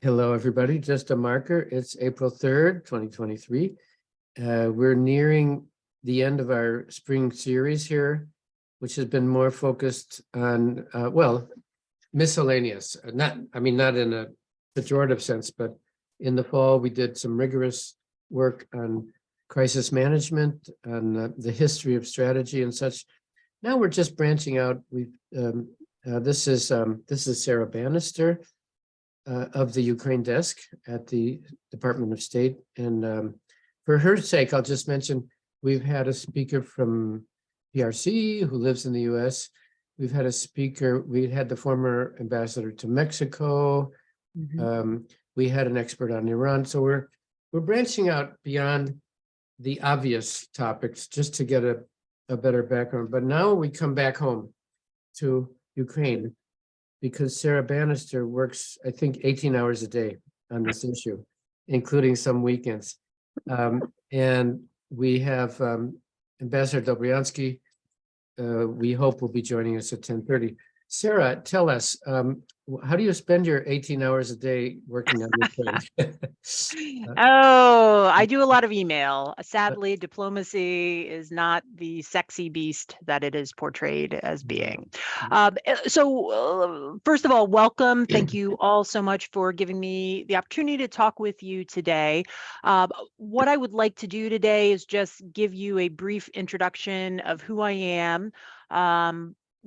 Hello, everybody. Just a marker. It's April 3rd, 2023. We're nearing the end of our spring series here, which has been more focused on, miscellaneous. Not in a pejorative sense, but in the fall, we did some rigorous work on crisis management, on the history of strategy and such. Now we're just branching out. This is Sarah Bannister, of the Ukraine desk at the Department of State. And for her sake, I'll just mention, we've had a speaker from PRC who lives in the US. We've had a speaker, we had the former ambassador to Mexico. We had an expert on Iran. So we're branching out beyond the obvious topics just to get a better background. But now we come back home to Ukraine, because Sarah Bannister works, I think, 18 hours a day on this issue, including some weekends. And we have Ambassador Dobriansky, we hope will be joining us at 10:30. Sarah, tell us, how do you spend your 18 hours a day working on Ukraine? Oh, I do a lot of email. Sadly, diplomacy is not the sexy beast that it is portrayed as being. First of all, welcome. Thank you all so much for giving me the opportunity to talk with you today. What I would like to do today is just give you a brief introduction of who I am,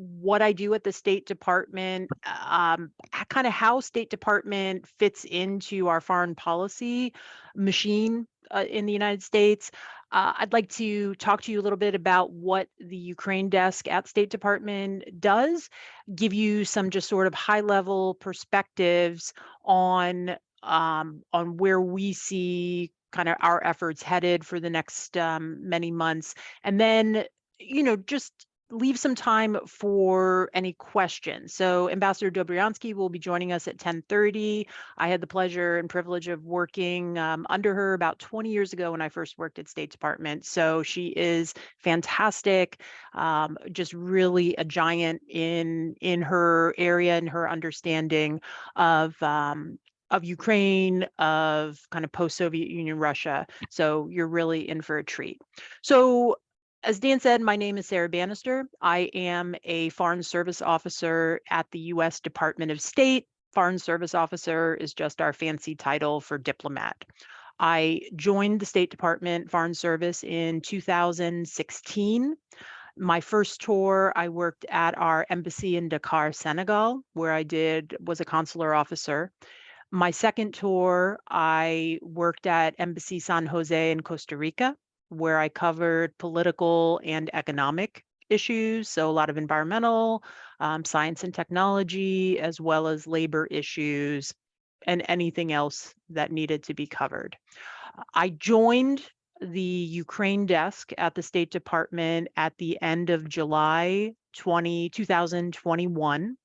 what I do at the State Department, kind of how State Department fits into our foreign policy machine in the United States. I'd like to talk to you a little bit about what the Ukraine desk at State Department does, give you some just sort of high-level perspectives on where we see kind of our efforts headed for the next many months, and then just leave some time for any questions. So Ambassador Dobriansky will be joining us at 10:30. I had the pleasure and privilege of working under her about 20 years ago when I first worked at State Department. So she is fantastic, just really a giant in her area and her understanding of Ukraine, of kind of post-Soviet Union Russia. So you're really in for a treat. So as Dan said, my name is Sarah Bannister. I am a Foreign Service Officer at the U.S. Department of State. Foreign Service Officer is just our fancy title for diplomat. I joined the State Department Foreign Service in 2016. My first tour, I worked at our embassy in Dakar, Senegal, where I was a consular officer. My second tour, I worked at Embassy San Jose in Costa Rica, where I covered political and economic issues, so a lot of environmental, science and technology, as well as labor issues and anything else that needed to be covered. I joined the Ukraine desk at the State Department at the end of July 2021.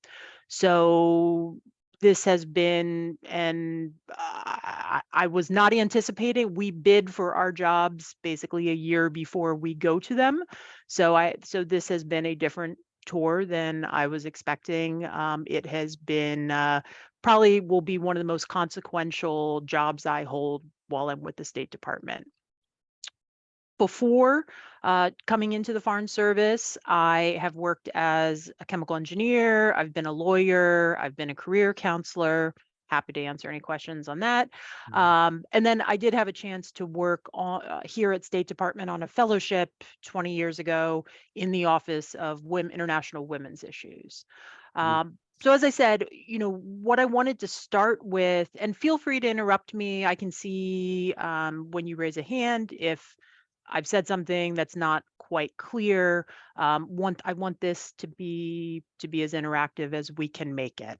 So this has been, and I was not anticipating. We bid for our jobs basically a year before we go to them. So this has been a different tour than I was expecting. It has been probably will be one of the most consequential jobs I hold while I'm with the State Department. Before coming into the Foreign Service, I have worked as a chemical engineer, I've been a lawyer, I've been a career counselor. Happy to answer any questions on that. And then I did have a chance to work here at State Department on a fellowship 20 years ago in the Office of International Women's Issues. So as I said, what I wanted to start with, and feel free to interrupt me. I can see when you raise a hand if I've said something that's not quite clear. I want this to be as interactive as we can make it.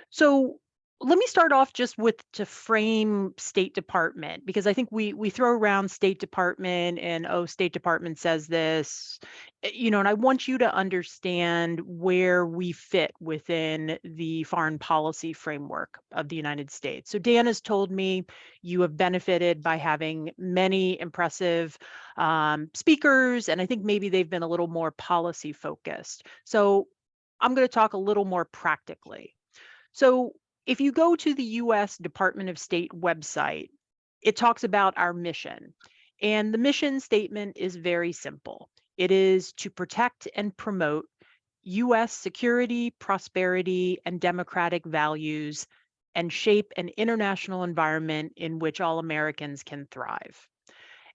So let me start off just to frame State Department, because I think we throw around State Department and, oh, State Department says this, and I want you to understand where we fit within the foreign policy framework of the United States. So Dan has told me you have benefited by having many impressive speakers, and I think maybe they've been a little more policy focused. So I'm going to talk a little more practically. So if you go to the US Department of State website, it talks about our mission. And the mission statement is very simple. It is to protect and promote US security, prosperity, and democratic values, and shape an international environment in which all Americans can thrive.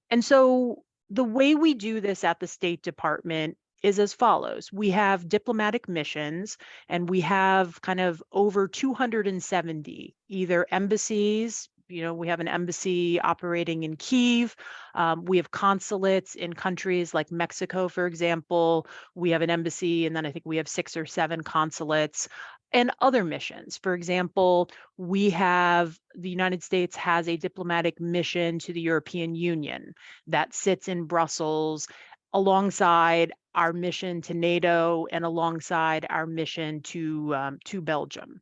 And so the way we do this at the State Department is as follows. We have diplomatic missions, and we have kind of over 270 either embassies. We have an embassy operating in Kyiv. We have consulates in countries like Mexico, for example. We have an embassy, and then I think we have 6 or 7 consulates and other missions. For example, the United States has a diplomatic mission to the European Union that sits in Brussels alongside our mission to NATO and alongside our mission to Belgium.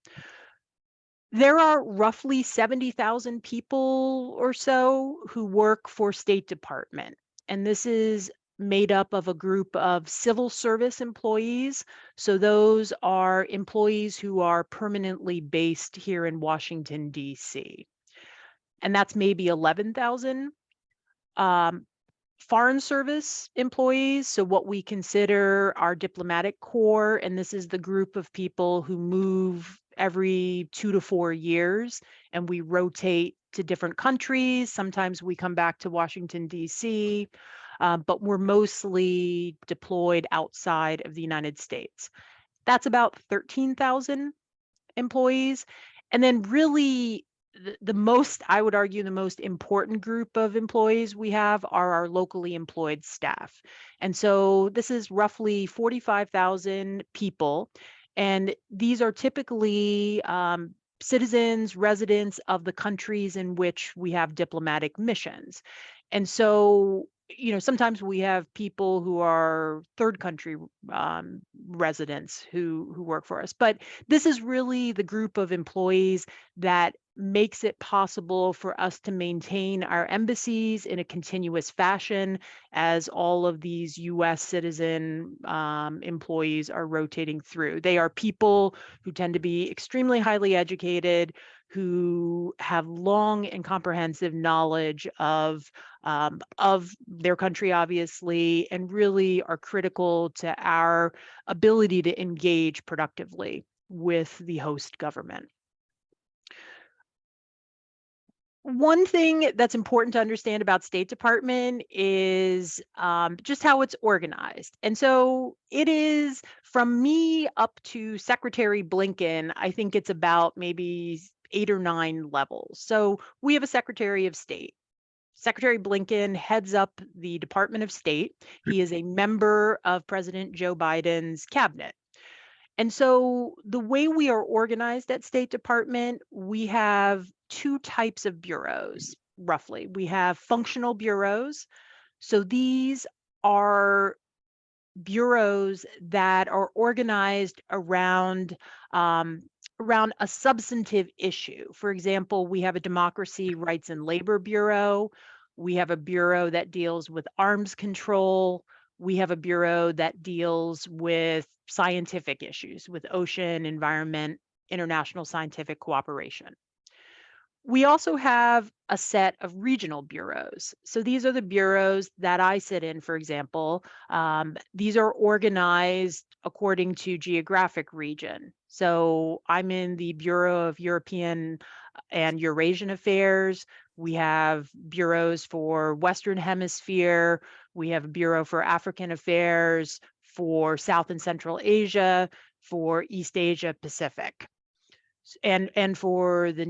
There are roughly 70,000 people or so who work for State Department, and this is made up of a group of civil service employees. So those are employees who are permanently based here in Washington, D.C. And that's maybe 11,000. Foreign service employees, so what we consider our diplomatic corps, and this is the group of people who move every 2 to 4 years, and we rotate to different countries. Sometimes we come back to Washington, D.C., but we're mostly deployed outside of the United States. That's about 13,000 employees. And then really the most, I would argue, the most important group of employees we have are our locally employed staff. And so this is roughly 45,000 people. And these are typically citizens, residents of the countries in which we have diplomatic missions. And so, sometimes we have people who are third country residents who work for us. But this is really the group of employees that makes it possible for us to maintain our embassies in a continuous fashion as all of these US citizen employees are rotating through. They are people who tend to be extremely highly educated, who have long and comprehensive knowledge of their country, obviously, and really are critical to our ability to engage productively with the host government. One thing that's important to understand about State Department is just how it's organized. And so it is from me up to Secretary Blinken, I think it's about maybe 8 or 9 levels. So we have a Secretary of State. Secretary Blinken heads up the Department of State. He is a member of President Joe Biden's cabinet. And so the way we are organized at State Department, we have 2 types of bureaus, roughly. We have functional bureaus. So these are bureaus that are organized around a substantive issue. For example, we have a Democracy, Rights, and Labor Bureau. We have a bureau that deals with arms control. We have a bureau that deals with scientific issues, with ocean, environment, international scientific cooperation. We also have a set of regional bureaus. So these are the bureaus that I sit in, for example. These are organized according to geographic region. So I'm in the Bureau of European and Eurasian Affairs. We have bureaus for Western Hemisphere. We have a bureau for African Affairs, for South and Central Asia, for East Asia Pacific, and for the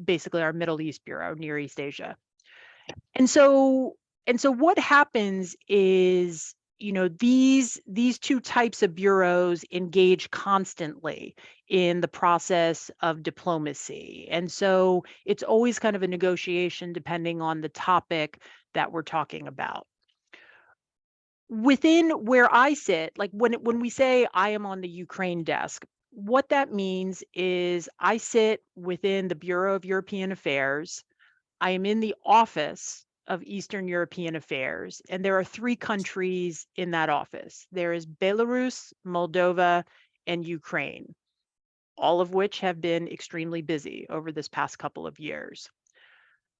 basically our Middle East Bureau, Near East Asia. And so what happens is, these 2 types of bureaus engage constantly in the process of diplomacy. And so it's always kind of a negotiation depending on the topic that we're talking about. Within where I sit, like when we say I am on the Ukraine desk, what that means is I sit within the Bureau of European Affairs. I am in the Office of Eastern European Affairs, and there are 3 countries in that office. There is Belarus, Moldova, and Ukraine. all of which have been extremely busy over this past couple of years.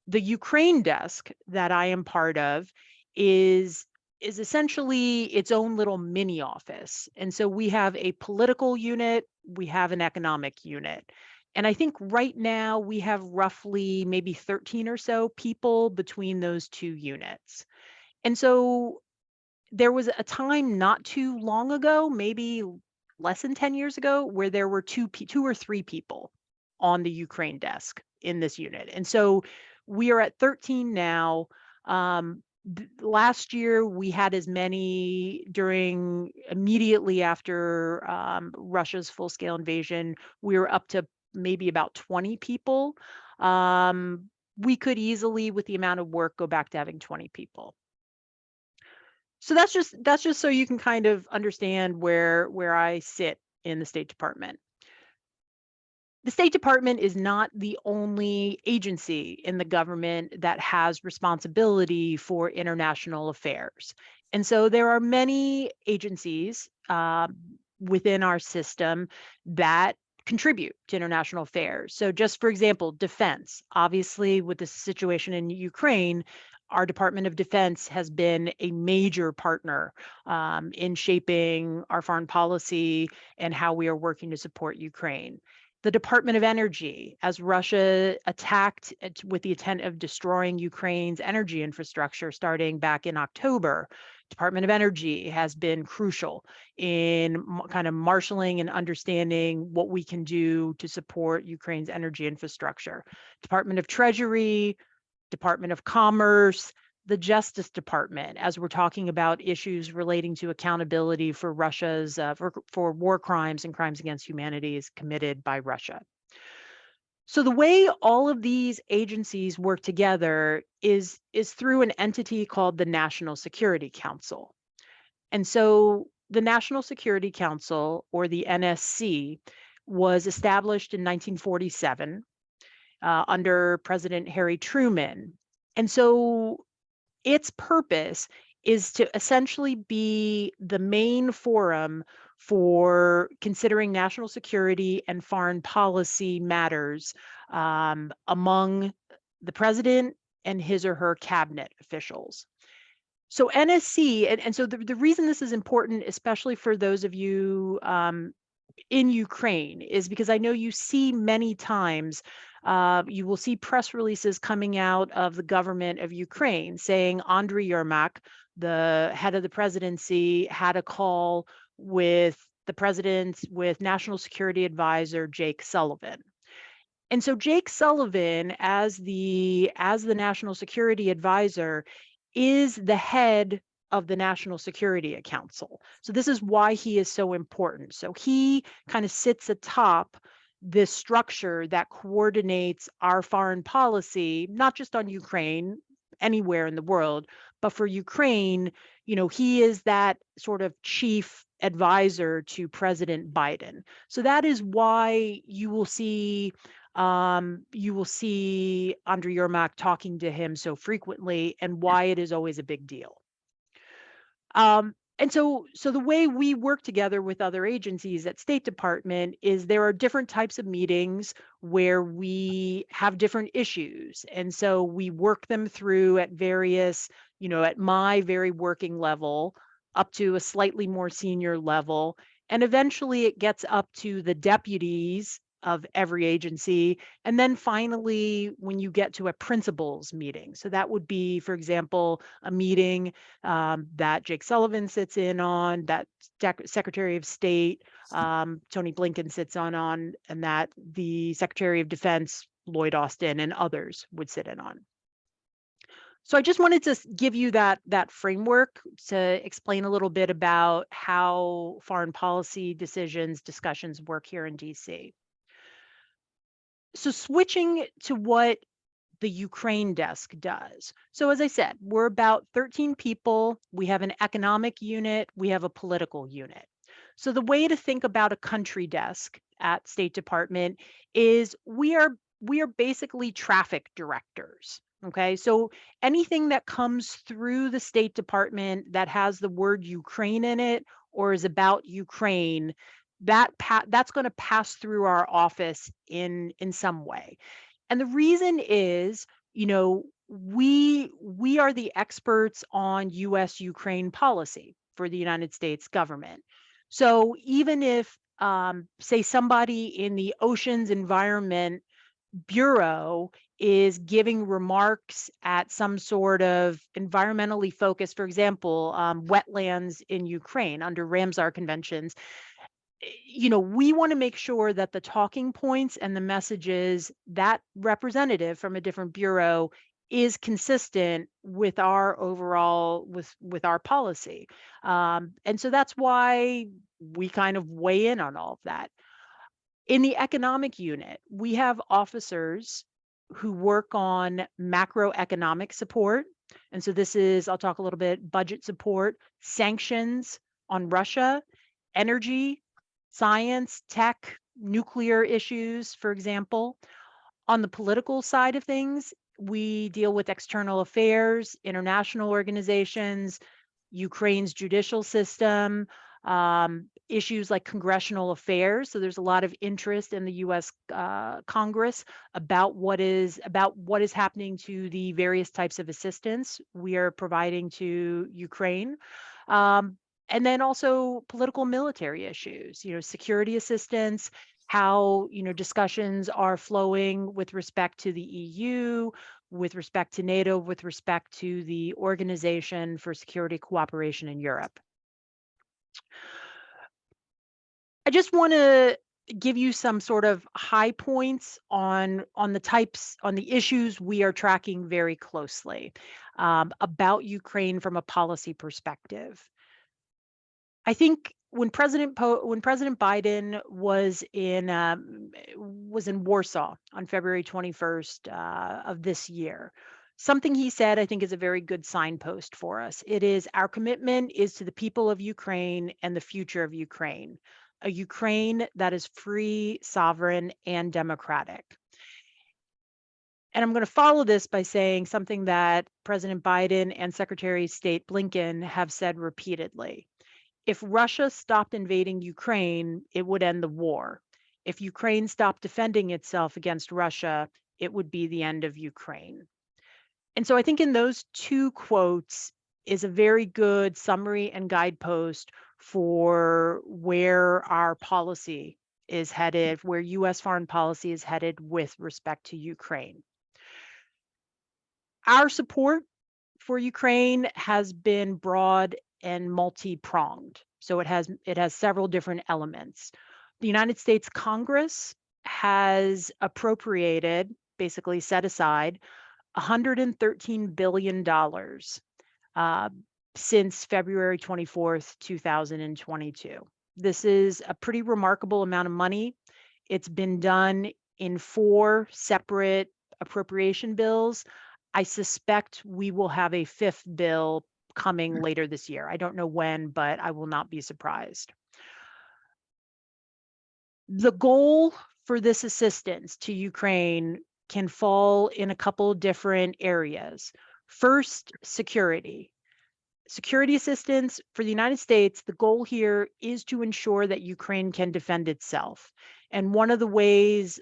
The Ukraine desk that I am part of is essentially its own little mini office. And so we have a political unit, we have an economic unit. And I think right now we have roughly maybe 13 or so people between those two units. And so there was a time not too long ago, maybe less than 10 years ago, where there were two or three people on the Ukraine desk in this unit. And so we are at 13 now. Last year, we had as many during immediately after Russia's full scale invasion. We were up to maybe about 20 people. We could easily, with the amount of work, go back to having 20 people. So that's just so you can kind of understand where I sit in the State Department. The State Department is not the only agency in the government that has responsibility for international affairs. And so there are many agencies within our system that contribute to international affairs. So just for example, defense, obviously with the situation in Ukraine, our Department of Defense has been a major partner in shaping our foreign policy and how we are working to support Ukraine. The Department of Energy, as Russia attacked with the intent of destroying Ukraine's energy infrastructure starting back in October, Department of Energy has been crucial in kind of marshaling and understanding what we can do to support Ukraine's energy infrastructure. Department of Treasury, Department of Commerce, the Justice Department, as we're talking about issues relating to accountability for Russia's for war crimes and crimes against humanity committed by Russia. So the way all of these agencies work together is through an entity called the National Security Council. And so the National Security Council, or the NSC, was established in 1947 under President Harry Truman. And so its purpose is to essentially be the main forum for considering national security and foreign policy matters among the president and his or her cabinet officials. So NSC, and so the reason this is important, especially for those of you in Ukraine, is because I know you see many times, you will see press releases coming out of the government of Ukraine saying Andriy Yermak, the head of the presidency, had a call with the president, with National Security Advisor Jake Sullivan. And so Jake Sullivan, as the National Security Advisor, is the head of the National Security Council. So this is why he is so important. So he kind of sits atop this structure that coordinates our foreign policy, not just on Ukraine, anywhere in the world, but for Ukraine, he is that sort of chief advisor to President Biden. So that is why you will see Andriy Yermak talking to him so frequently, and why it is always a big deal. And so the way we work together with other agencies at State Department is there are different types of meetings where we have different issues. And so we work them through at various, at my very working level, up to a slightly more senior level. And eventually it gets up to the deputies of every agency. And then finally, when you get to a principals meeting, so that would be, for example, a meeting that Jake Sullivan sits in on, that Secretary of State Tony Blinken sits on, and that the Secretary of Defense Lloyd Austin and others would sit in on. So I just wanted to give you that framework to explain a little bit about how foreign policy discussions work here in DC. So switching to what the Ukraine desk does. So as I said, we're about 13 people. We have an economic unit. We have a political unit. So the way to think about a country desk at State Department is we are basically traffic directors. Okay, so anything that comes through the State Department that has the word Ukraine in it or is about Ukraine, that's going to pass through our office in some way. And the reason is, we are the experts on US Ukraine policy for the United States government. So even if say somebody in the Oceans Environment Bureau is giving remarks at some sort of environmentally focused, for example, wetlands in Ukraine under Ramsar conventions, we want to make sure that the talking points and the messages that representative from a different bureau is consistent with our overall with our policy. And so that's why we kind of weigh in on all of that. In the economic unit, we have officers who work on macroeconomic support. And so this is, I'll talk a little bit, budget support, sanctions on Russia, energy, science, tech, nuclear issues, for example. On the political side of things, we deal with external affairs, international organizations, Ukraine's judicial system, issues like congressional affairs. So there's a lot of interest in the U.S. Congress about what is happening to the various types of assistance we are providing to Ukraine. And then also political military issues, security assistance, how discussions are flowing with respect to the EU, with respect to NATO, with respect to the Organization for Security Cooperation in Europe. I just want to give you some sort of high points on the issues we are tracking very closely about Ukraine from a policy perspective. I think when President Biden was in Warsaw on February 21st of this year, something he said I think is a very good signpost for us. It is, our commitment is to the people of Ukraine and the future of Ukraine, a Ukraine that is free, sovereign, and democratic. And I'm going to follow this by saying something that President Biden and Secretary of State Blinken have said repeatedly. If Russia stopped invading Ukraine, it would end the war. If Ukraine stopped defending itself against Russia, it would be the end of Ukraine. And so I think in those two quotes is a very good summary and guidepost for where our policy is headed, where US foreign policy is headed with respect to Ukraine. Our support for Ukraine has been broad and multi-pronged. So it has several different elements. The United States Congress has appropriated, basically set aside, $113 billion since February 24th, 2022. This is a pretty remarkable amount of money. It's been done in 4 separate appropriation bills. I suspect we will have a 5th bill coming later this year. I don't know when, but I will not be surprised. The goal for this assistance to Ukraine can fall in a couple different areas. First, security. Security assistance for the United States, the goal here is to ensure that Ukraine can defend itself. And one of the ways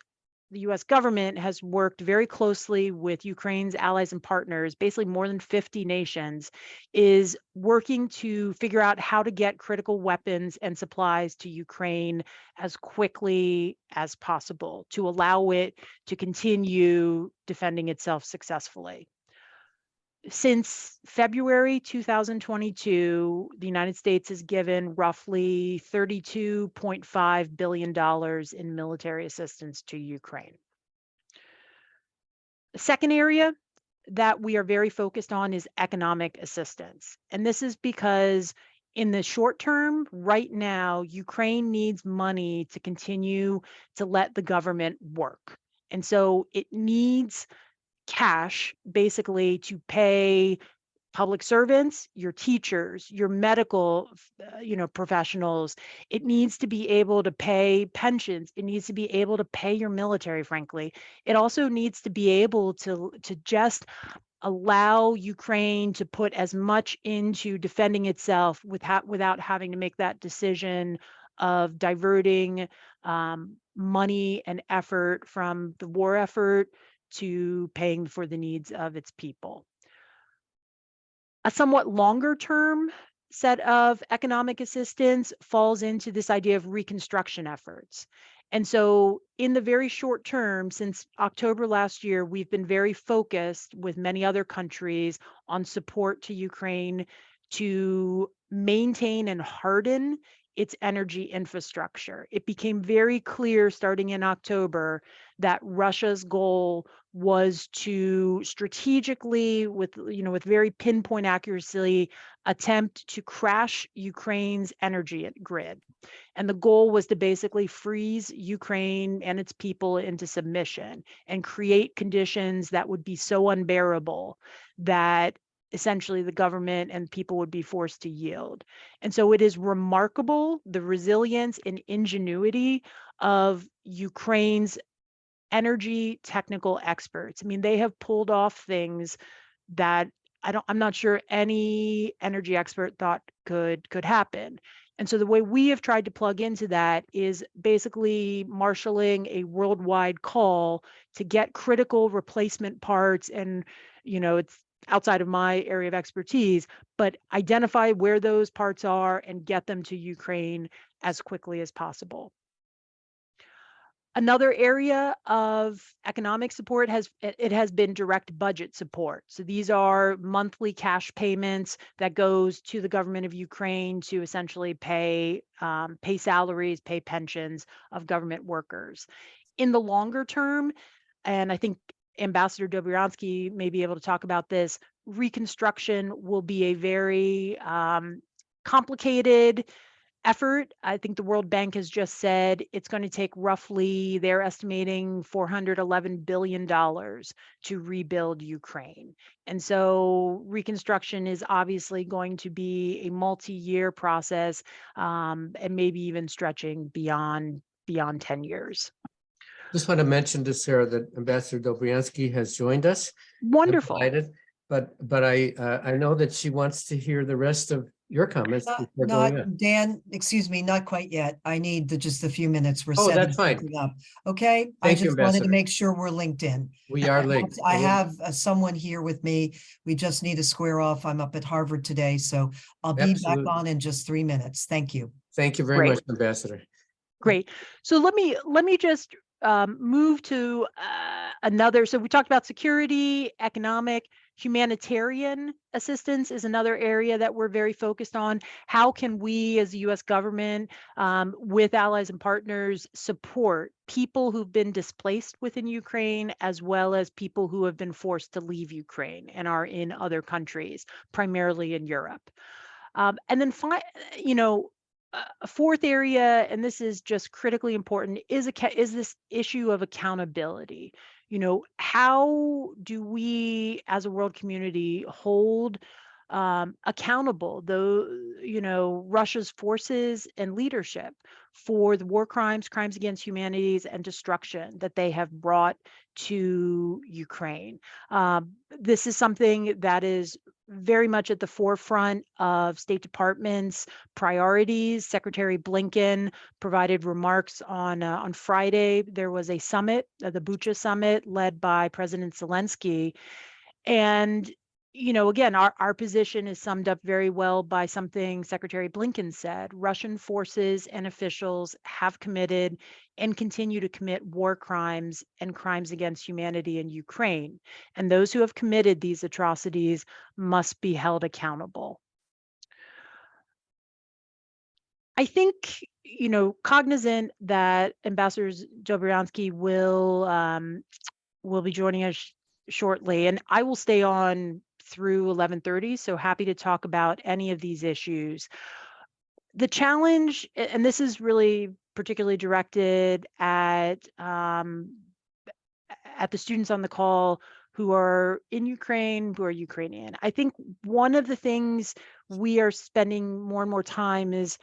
the US government has worked very closely with Ukraine's allies and partners, basically more than 50 nations, is working to figure out how to get critical weapons and supplies to Ukraine as quickly as possible to allow it to continue defending itself successfully. Since February 2022, the United States has given roughly $32.5 billion in military assistance to Ukraine. The second area that we are very focused on is economic assistance. And this is because in the short term, right now, Ukraine needs money to continue to let the government work. And so it needs cash basically to pay public servants, your teachers, your medical professionals. It needs to be able to pay pensions. It needs to be able to pay your military, frankly. It also needs to be able to just allow Ukraine to put as much into defending itself without having to make that decision of diverting money and effort from the war effort to paying for the needs of its people. A somewhat longer term set of economic assistance falls into this idea of reconstruction efforts. And so, in the very short term, since October last year, we've been very focused with many other countries on support to Ukraine to maintain and harden its energy infrastructure. It became very clear starting in October that Russia's goal was to strategically, with very pinpoint accuracy, attempt to crash Ukraine's energy grid. And the goal was to basically freeze Ukraine and its people into submission and create conditions that would be so unbearable that essentially the government and people would be forced to yield. And so it is remarkable the resilience and ingenuity of Ukraine's energy technical experts. I mean, they have pulled off things that I'm not sure any energy expert thought could happen. And so the way we have tried to plug into that is basically marshaling a worldwide call to get critical replacement parts. And, it's outside of my area of expertise, but identify where those parts are and get them to Ukraine as quickly as possible. Another area of economic support has been direct budget support. So these are monthly cash payments that goes to the government of Ukraine to essentially pay salaries, pay pensions of government workers. In the longer term, and I think Ambassador Dobriansky may be able to talk about this, reconstruction will be a very complicated effort. I think the World Bank has just said it's going to take roughly, they're estimating $411 billion to rebuild Ukraine. And so reconstruction is obviously going to be a multi-year process, and maybe even stretching beyond 10 years. Just want to mention to Sarah that Ambassador Dobriansky has joined us. Wonderful. I'm delighted, but I know that she wants to hear the rest of your comments before going on. Dan, excuse me, not quite yet. I need just a few minutes. We're Oh, that's setting fine. something up. Okay, I Thank you, just wanted to Ambassador. make sure we're linked in. We are linked. I have someone here with me. We just need to square off. I'm up at Harvard today, so I'll be Absolutely. back on in just 3 minutes. Thank you. Thank you very Great. much, Ambassador. Great. So let me just move to another. So we talked about security, economic, humanitarian assistance is another area that we're very focused on. How can we as the U.S. government, with allies and partners, support people who've been displaced within Ukraine, as well as people who have been forced to leave Ukraine and are in other countries, primarily in Europe? And then, a fourth area, and this is just critically important, is this issue of accountability. How do we as a world community hold accountable Russia's forces and leadership for the war crimes, crimes against humanity, and destruction that they have brought to Ukraine? This is something that is very much at the forefront of State Department's priorities. Secretary Blinken provided remarks on Friday. There was a summit, the Bucha summit, led by President Zelensky. And, again, our position is summed up very well by something Secretary Blinken said. Russian forces and officials have committed and continue to commit war crimes and crimes against humanity in Ukraine. And those who have committed these atrocities must be held accountable. I think, cognizant that Ambassador Dobriansky will be joining us shortly, and I will stay on through 11:30, so happy to talk about any of these issues. The challenge, and this is really particularly directed at the students on the call who are in Ukraine, who are Ukrainian. I think one of the things we are spending more and more time is,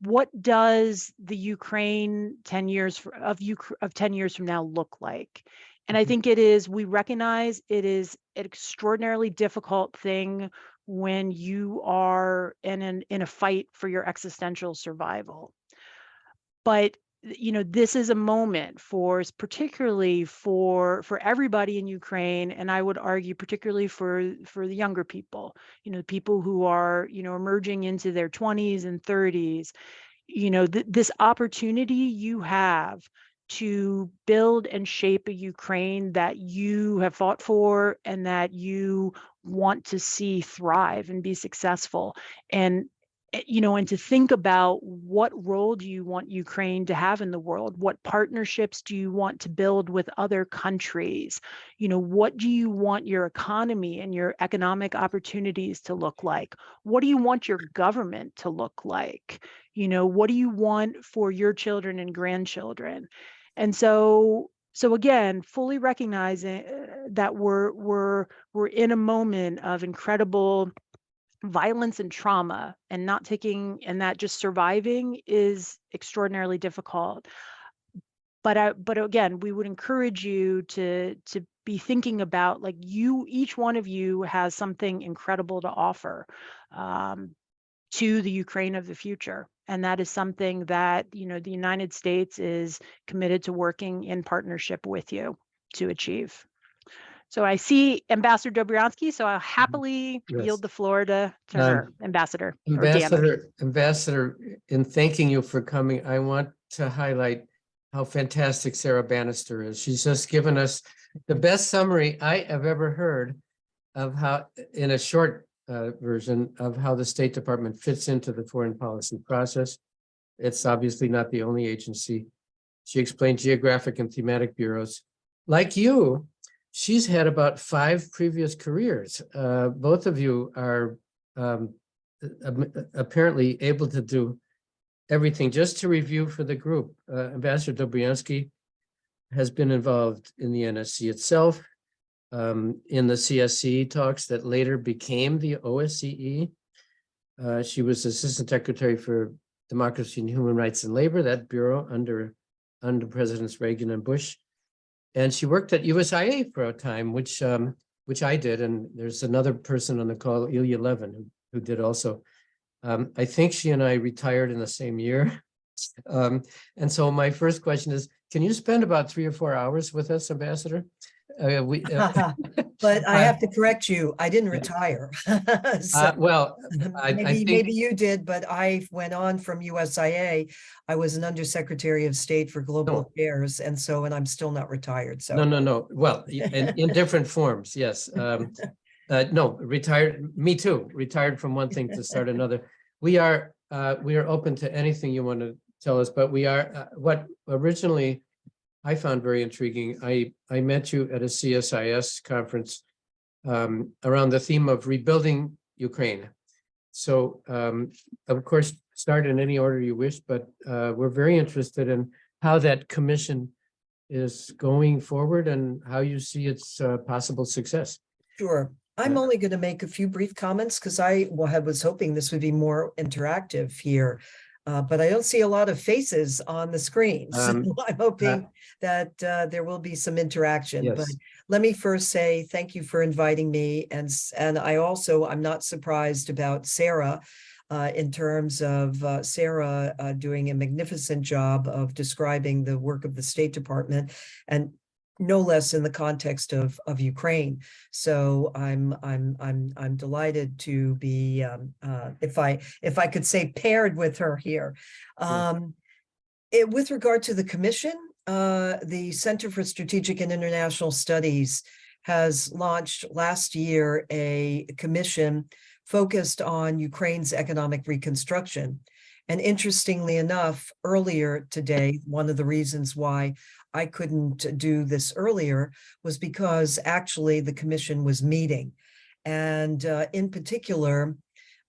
what does the Ukraine 10 years from now look like? And I think we recognize it is an extraordinarily difficult thing when you are in a fight for your existential survival. But this is a moment particularly for everybody in Ukraine, and I would argue particularly for the younger people, people who are emerging into their 20s and 30s. This opportunity you have to build and shape a Ukraine that you have fought for and that you want to see thrive and be successful. And to think about what role do you want Ukraine to have in the world? What partnerships do you want to build with other countries? What do you want your economy and your economic opportunities to look like? What do you want your government to look like? What do you want for your children and grandchildren? And so again, fully recognizing that we're in a moment of incredible violence and trauma, and that just surviving is extraordinarily difficult. But again, we would encourage you to be thinking about, like, each one of you has something incredible to offer to the Ukraine of the future. And that is something that, the United States is committed to working in partnership with you to achieve. So I see Ambassador Dobriansky, so I'll happily yield the floor to her, Ambassador. Ambassador, in thanking you for coming, I want to highlight how fantastic Sarah Bannister is. She's just given us the best summary I have ever heard of how, in a short version, of how the State Department fits into the foreign policy process. It's obviously not the only agency. She explained geographic and thematic bureaus. Like you, she's had about 5 previous careers. Both of you are apparently able to do everything. Just to review for the group, Ambassador Dobriansky has been involved in the NSC itself, in the CSC talks that later became the OSCE. She was Assistant Secretary for Democracy and Human Rights and Labor, that bureau under Presidents Reagan and Bush. And she worked at USIA for a time, which I did. And there's another person on the call, Ilya Levin, who did also. I think she and I retired in the same year. And so my first question is, can you spend about 3 or 4 hours with us, Ambassador? But I have to correct you. I didn't retire. So maybe you did, but I went on from USIA. I was an Undersecretary of State for Global Affairs, and I'm still not retired. So no. Well, in different forms, yes. No, retired. Me too. Retired from one thing to start another. We are open to anything you want to tell us, but we are what originally I found very intriguing. I met you at a CSIS conference around the theme of rebuilding Ukraine. So, of course, start in any order you wish, but we're very interested in how that commission is going forward and how you see its possible success. Sure. I'm only going to make a few brief comments because I was hoping this would be more interactive here. But I don't see a lot of faces on the screen. So I'm hoping that there will be some interaction. Yes. But let me first say thank you for inviting me. And I'm not surprised about Sarah in terms of Sarah doing a magnificent job of describing the work of the State Department, and no less in the context of Ukraine. So I'm delighted to be if I could say paired with her here. With regard to the commission, the Center for Strategic and International Studies has launched last year a commission focused on Ukraine's economic reconstruction. And interestingly enough, earlier today, one of the reasons why I couldn't do this earlier was because actually the commission was meeting. And in particular,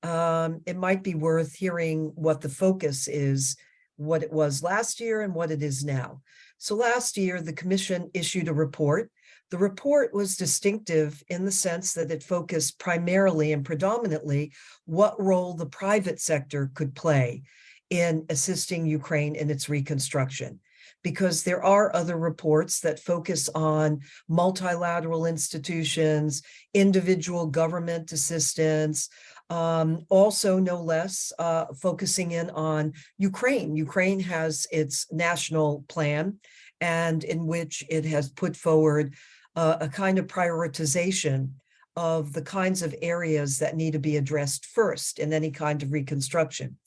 it might be worth hearing what the focus is, what it was last year and what it is now. So last year, the commission issued a report. The report was distinctive in the sense that it focused primarily and predominantly what role the private sector could play in assisting Ukraine in its reconstruction. because there are other reports that focus on multilateral institutions, individual government assistance, also no less focusing in on Ukraine. Ukraine has its national plan, and in which it has put forward a kind of prioritization of the kinds of areas that need to be addressed first in any kind of reconstruction.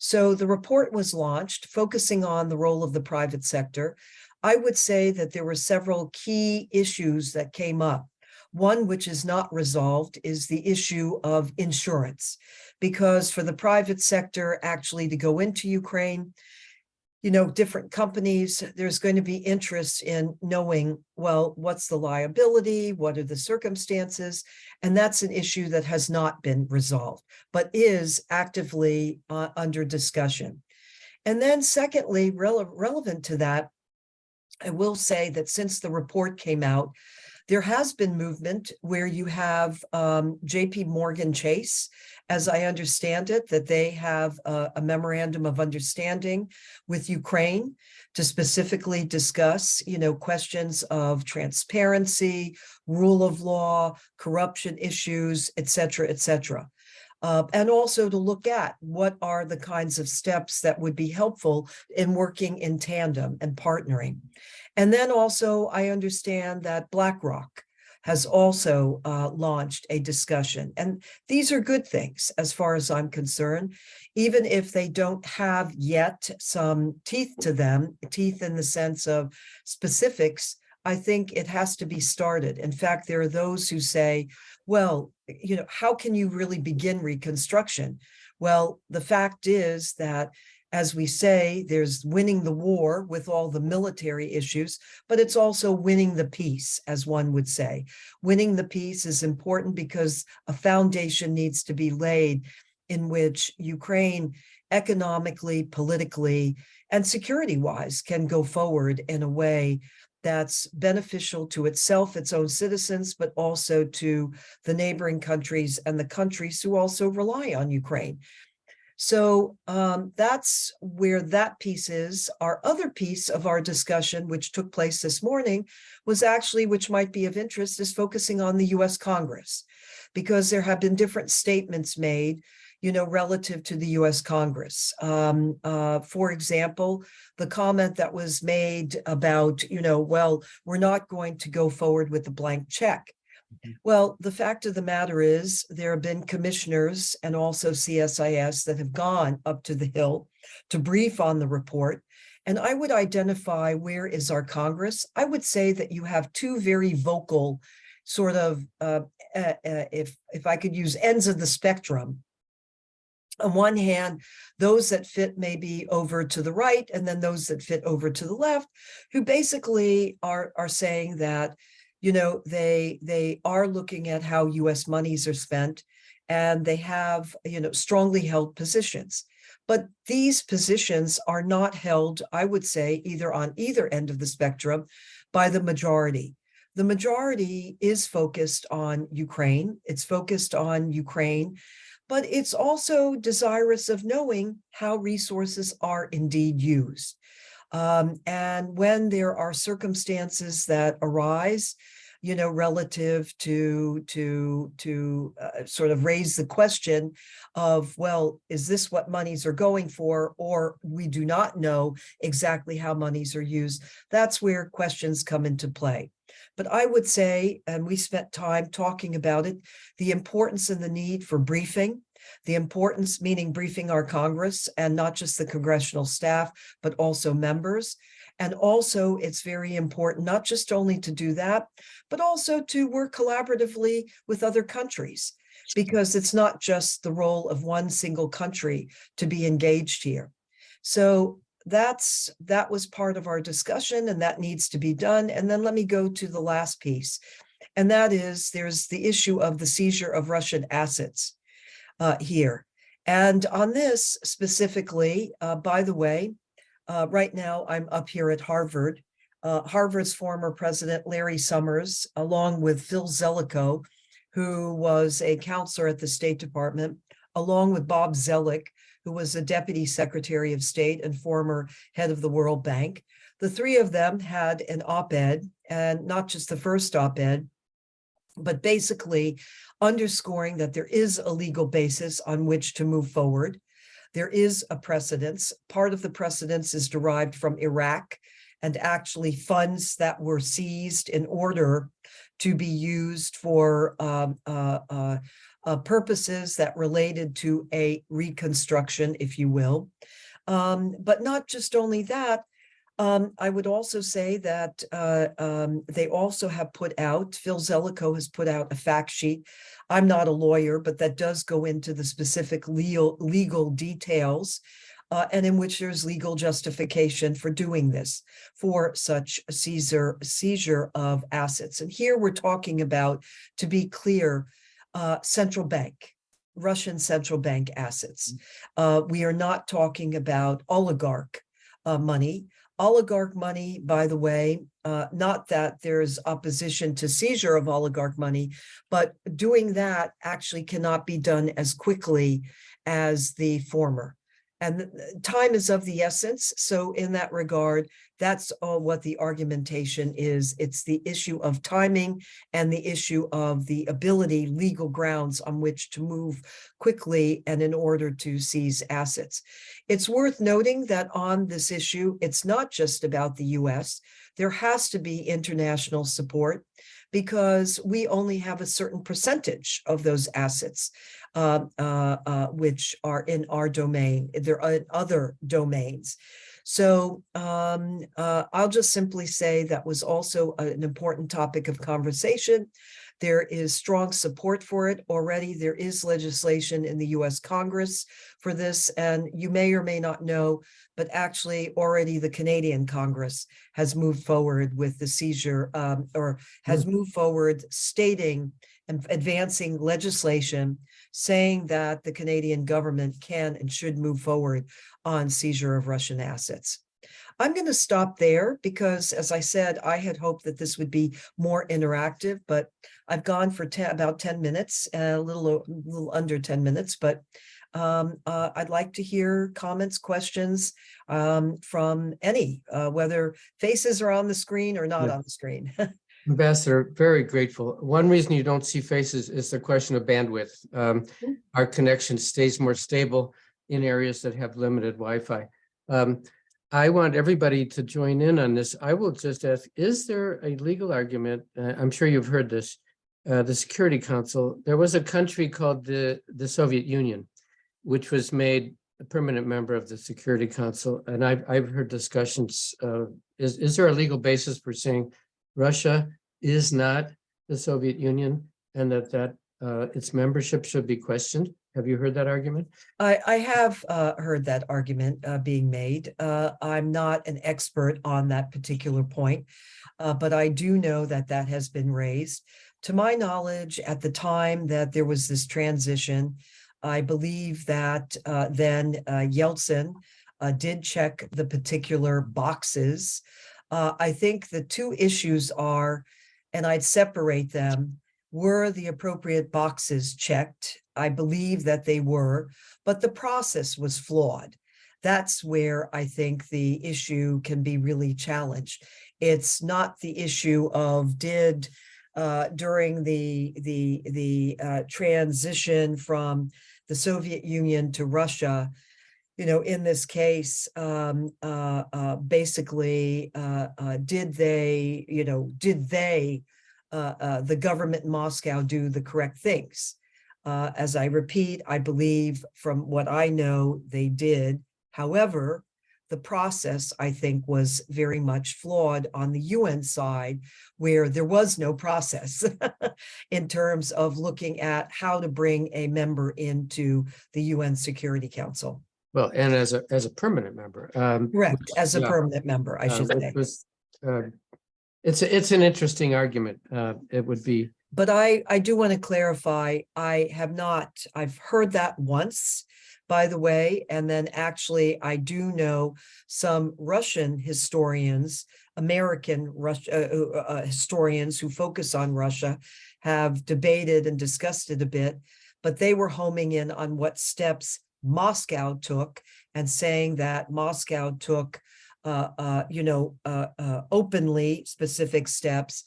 So the report was launched, focusing on the role of the private sector. I would say that there were several key issues that came up. One which is not resolved is the issue of insurance, because for the private sector actually to go into Ukraine, different companies, there's going to be interest in knowing, well, what's the liability? What are the circumstances? And that's an issue that has not been resolved, but is actively under discussion. And then secondly, relevant to that, I will say that since the report came out, there has been movement where you have JP Morgan Chase, as I understand it, that they have a memorandum of understanding with Ukraine to specifically discuss, questions of transparency, rule of law, corruption issues, et cetera, et cetera. And also to look at what are the kinds of steps that would be helpful in working in tandem and partnering. And then also, I understand that BlackRock has also launched a discussion. And these are good things as far as I'm concerned, even if they don't have yet some teeth to them, teeth in the sense of specifics. I think it has to be started. In fact, there are those who say, well, how can you really begin reconstruction? Well, the fact is that, as we say, there's winning the war with all the military issues, but it's also winning the peace, as one would say. Winning the peace is important because a foundation needs to be laid in which Ukraine economically, politically, and security-wise can go forward in a way that's beneficial to itself, its own citizens, but also to the neighboring countries and the countries who also rely on Ukraine. So that's where that piece is. Our other piece of our discussion, which took place this morning, was actually, which might be of interest, is focusing on the US Congress, because there have been different statements made, relative to the US Congress. For example, the comment that was made about, well, we're not going to go forward with the blank check. Well, the fact of the matter is there have been commissioners and also CSIS that have gone up to the Hill to brief on the report. And I would identify where is our Congress. I would say that you have two very vocal sort of, if I could use ends of the spectrum. On one hand, those that fit maybe over to the right, and then those that fit over to the left, who basically are saying that they are looking at how US monies are spent, and they have, strongly held positions. But these positions are not held, I would say, either on either end of the spectrum by the majority. The majority is focused on Ukraine. It's focused on Ukraine, but it's also desirous of knowing how resources are indeed used. And when there are circumstances that arise, relative to sort of raise the question of, well, is this what monies are going for, or we do not know exactly how monies are used? That's where questions come into play. But I would say, and we spent time talking about it, the importance and the need for briefing. The importance, meaning briefing our Congress, and not just the congressional staff, but also members. And also, it's very important not just only to do that, but also to work collaboratively with other countries, because it's not just the role of one single country to be engaged here. So that was part of our discussion, and that needs to be done. And then let me go to the last piece, and that is there's the issue of the seizure of Russian assets here. And on this specifically, by the way, right now I'm up here at Harvard. Harvard's former president, Larry Summers, along with Phil Zelikow, who was a counselor at the State Department, along with Bob Zoellick, who was a deputy secretary of state and former head of the World Bank. The three of them had an op-ed, and not just the first op-ed, but basically underscoring that there is a legal basis on which to move forward. There is a precedence. Part of the precedence is derived from Iraq and actually funds that were seized in order to be used for purposes that related to a reconstruction, if you will. But not just only that, I would also say that they also have put out, Phil Zellico has put out a fact sheet. I'm not a lawyer, but that does go into the specific legal details, and in which there's legal justification for doing this, for such a seizure of assets. And here we're talking about, to be clear, central bank, Russian central bank assets. We are not talking about oligarch money. Oligarch money, by the way, not that there's opposition to seizure of oligarch money, but doing that actually cannot be done as quickly as the former. And time is of the essence. So in that regard, that's all what the argumentation is. It's the issue of timing and the issue of the ability, legal grounds on which to move quickly and in order to seize assets. It's worth noting that on this issue, it's not just about the US. There has to be international support because we only have a certain percentage of those assets which are in our domain. There are other domains. So I'll just simply say that was also an important topic of conversation. There is strong support for it already. There is legislation in the US Congress for this, and you may or may not know, but actually already the Canadian Congress has moved forward with the seizure or has moved forward stating and advancing legislation saying that the Canadian government can and should move forward on seizure of Russian assets. I'm going to stop there because, as I said, I had hoped that this would be more interactive, but I've gone for about 10 minutes, a little under 10 minutes, but I'd like to hear comments, questions from any, whether faces are on the screen or not on the screen. Ambassador, very grateful. One reason you don't see faces is the question of bandwidth. Our connection stays more stable in areas that have limited Wi-Fi. I want everybody to join in on this. I will just ask, is there a legal argument? I'm sure you've heard this. The Security Council, there was a country called the Soviet Union, which was made a permanent member of the Security Council. And I've heard discussions, is there a legal basis for saying Russia is not the Soviet Union and that its membership should be questioned? Have you heard that argument? I have heard that argument being made. I'm not an expert on that particular point, but I do know that that has been raised. To my knowledge, at the time that there was this transition, I believe that then Yeltsin did check the particular boxes. I think the two issues are, and I'd separate them, were the appropriate boxes checked? I believe that they were, but the process was flawed. That's where I think the issue can be really challenged. It's not the issue of did during the transition from the Soviet Union to Russia, you know, in this case, basically, did the government in Moscow do the correct things? As I repeat, I believe from what I know, they did. However, the process, I think, was very much flawed on the UN side, where there was no process in terms of looking at how to bring a member into the UN Security Council. Well, and as a permanent member. Correct, as a permanent member, I should say. It's an interesting argument. It would be. But I do want to clarify, I've heard that once, by the way, and then actually I do know some Russian historians, American historians who focus on Russia have debated and discussed it a bit, but they were homing in on what steps Moscow took and saying that Moscow took openly specific steps.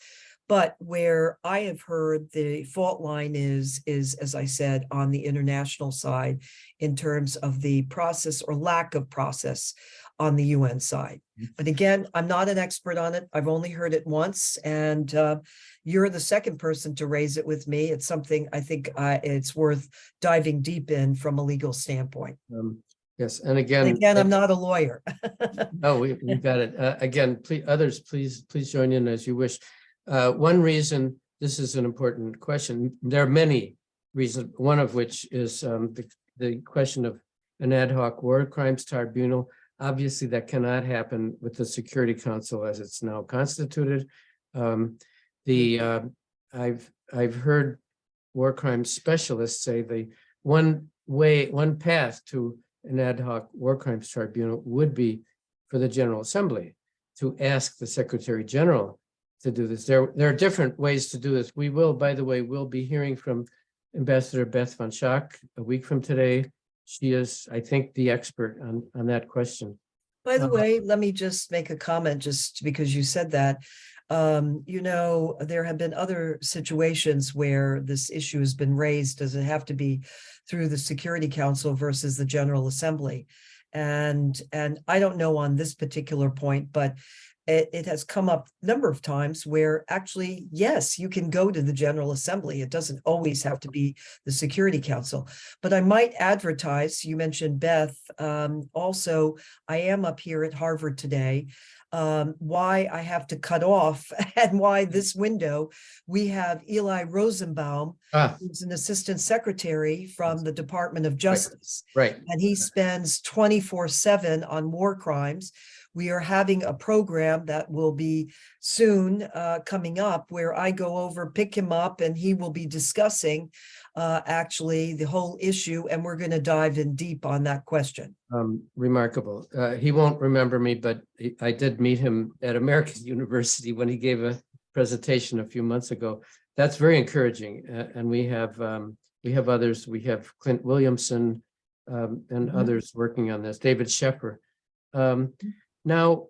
But where I have heard the fault line is, as I said, on the international side, in terms of the process or lack of process on the UN side. But again, I'm not an expert on it. I've only heard it once, and you're the second person to raise it with me. It's something I think it's worth diving deep in from a legal standpoint. Yes, and again, I'm not a lawyer. no, we got it. Again, please join in as you wish. One reason this is an important question, there are many reasons, one of which is the question of an ad hoc war crimes tribunal. Obviously, that cannot happen with the Security Council as it's now constituted. I've heard war crimes specialists say the one path to an ad hoc war crimes tribunal would be for the General Assembly to ask the Secretary General to do this. There are different ways to do this. We will, by the way, we'll be hearing from Ambassador Beth Van Schaak a week from today. She is, I think, the expert on that question. By the way, let me just make a comment just because you said that. There have been other situations where this issue has been raised. Does it have to be through the Security Council versus the General Assembly? And I don't know on this particular point, but it has come up a number of times where actually, yes, you can go to the General Assembly. It doesn't always have to be the Security Council. But I might advertise, you mentioned Beth, also, I am up here at Harvard today. Why I have to cut off and why this window, we have Eli Rosenbaum, who's an assistant secretary from the Department of Justice. Right. And he spends 24/7 on war crimes. We are having a program that will be soon coming up where I go over, pick him up, and he will be discussing actually the whole issue, and we're going to dive in deep on that question. Remarkable. He won't remember me, but I did meet him at American University when he gave a presentation a few months ago. That's very encouraging. And we have others. We have Clint Williamson and others working on this. David Sheffer. Now,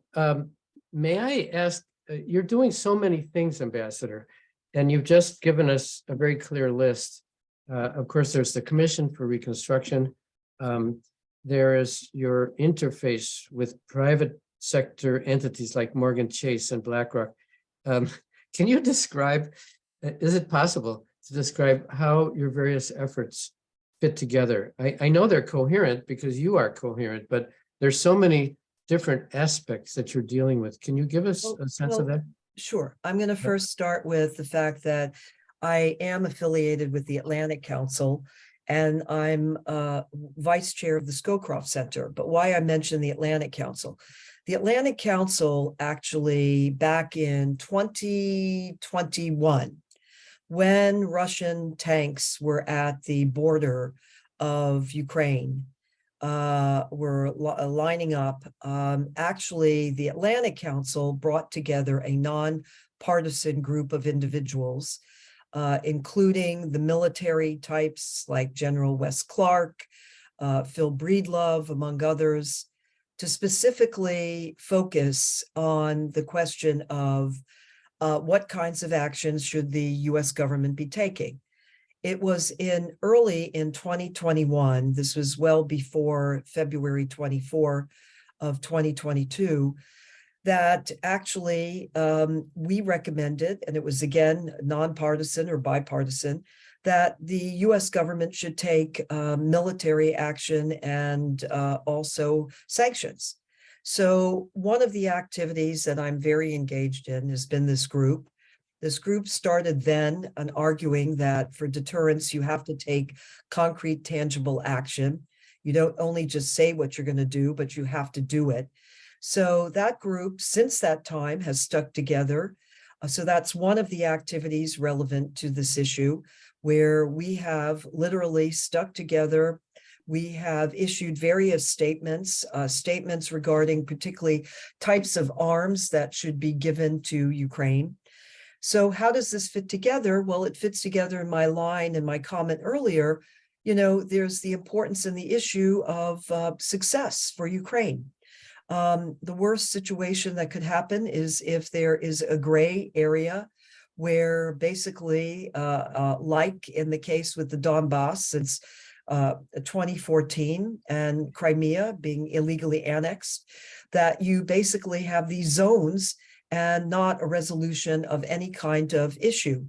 may I ask, you're doing so many things, Ambassador, and you've just given us a very clear list. Of course, there's the Commission for Reconstruction. There is your interface with private sector entities like Morgan Chase and BlackRock. Can you describe, is it possible to describe how your various efforts fit together? I know they're coherent because you are coherent, but there's so many different aspects that you're dealing with. Can you give us a sense of that? Sure. I'm going to first start with the fact that I am affiliated with the Atlantic Council, and I'm vice chair of the Scowcroft Center. But why I mentioned the Atlantic Council? The Atlantic Council actually back in 2021, when Russian tanks were at the border of Ukraine, were lining up. Actually, the Atlantic Council brought together a non-partisan group of individuals, including the military types like General Wes Clark, Phil Breedlove, among others, to specifically focus on the question of what kinds of actions should the U.S. government be taking. It was early in 2021, this was well before February 24 of 2022, that actually we recommended, and it was again nonpartisan or bipartisan, that the U.S. government should take military action and also sanctions. So one of the activities that I'm very engaged in has been this group. This group started then on arguing that for deterrence, you have to take concrete, tangible action. You don't only just say what you're going to do, but you have to do it. So that group, since that time, has stuck together. So that's one of the activities relevant to this issue, where we have literally stuck together. We have issued various statements regarding particularly types of arms that should be given to Ukraine. So how does this fit together? Well, it fits together in my line and my comment earlier. There's the importance and the issue of success for Ukraine. The worst situation that could happen is if there is a gray area where basically, like in the case with the Donbass since 2014 and Crimea being illegally annexed, that you basically have these zones and not a resolution of any kind of issue,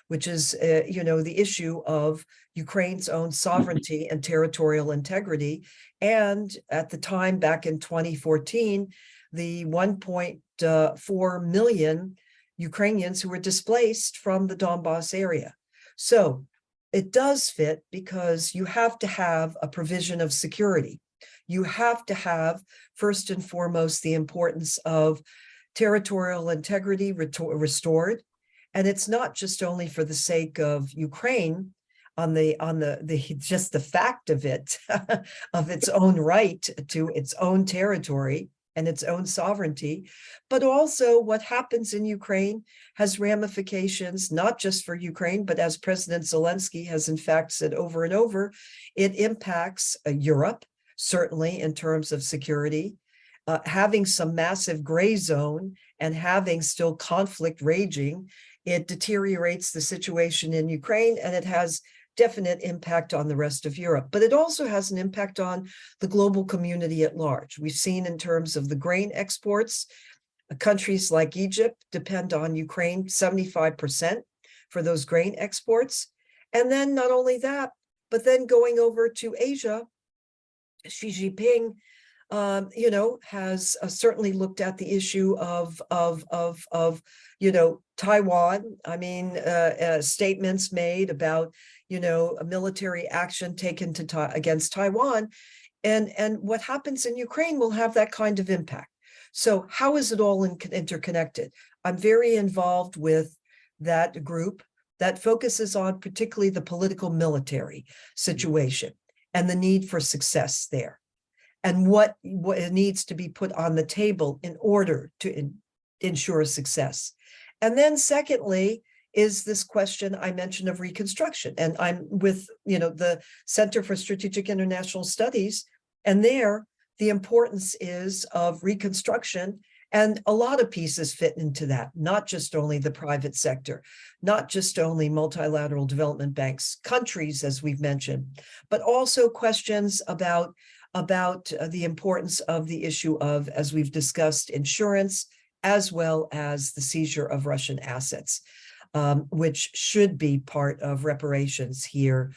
which is, the issue of Ukraine's own sovereignty and territorial integrity. And at the time, back in 2014, the 1.4 million Ukrainians who were displaced from the Donbass area. So it does fit because you have to have a provision of security. You have to have, first and foremost, the importance of territorial integrity restored. And it's not just only for the sake of Ukraine on the just the fact of it, of its own right to its own territory and its own sovereignty, but also what happens in Ukraine has ramifications, not just for Ukraine, but as President Zelensky has in fact said over and over, it impacts Europe, certainly in terms of security. Having some massive gray zone and having still conflict raging, it deteriorates the situation in Ukraine, and it has definite impact on the rest of Europe. But it also has an impact on the global community at large. We've seen in terms of the grain exports, countries like Egypt depend on Ukraine 75% for those grain exports. And then not only that, but then going over to Asia, Xi Jinping has certainly looked at the issue of Taiwan. I mean, statements made about, a military action taken against Taiwan. And what happens in Ukraine will have that kind of impact. So how is it all interconnected? I'm very involved with that group that focuses on particularly the political military situation and the need for success there, and what needs to be put on the table in order to ensure success. And then secondly, is this question I mentioned of reconstruction. And I'm with, the Center for Strategic International Studies, and there the importance is of reconstruction. And a lot of pieces fit into that, not just only the private sector, not just only multilateral development banks, countries, as we've mentioned, but also questions about the importance of the issue of, as we've discussed, insurance, as well as the seizure of Russian assets, which should be part of reparations here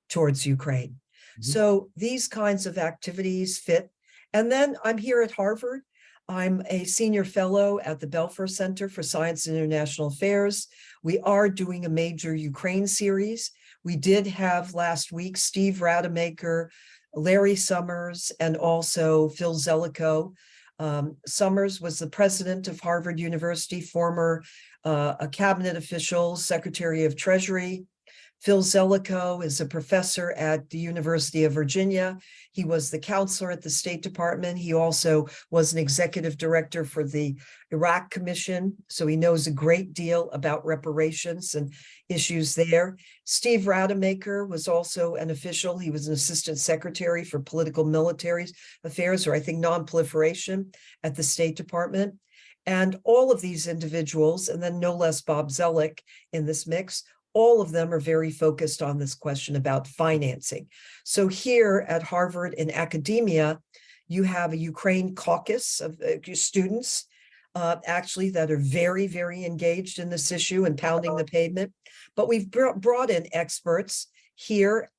towards Ukraine. Mm-hmm. So these kinds of activities fit. And then I'm here at Harvard. I'm a senior fellow at the Belfer Center for Science and International Affairs. We are doing a major Ukraine series. We did have last week Steve Rademacher, Larry Summers, and also Phil Zelikow. Summers was the president of Harvard University, former a cabinet official, Secretary of Treasury. Phil Zelikow is a professor at the University of Virginia. He was the counselor at the State Department. He also was an executive director for the Iraq Commission, so he knows a great deal about reparations and issues there. Steve Rademacher was also an official. He was an assistant secretary for political military affairs, or I think non-proliferation, at the State Department. And all of these individuals, and then no less Bob Zoellick in this mix, all of them are very focused on this question about financing. So here at Harvard in academia, you have a Ukraine caucus of students actually that are very, very engaged in this issue and pounding the pavement. But we've brought in experts here,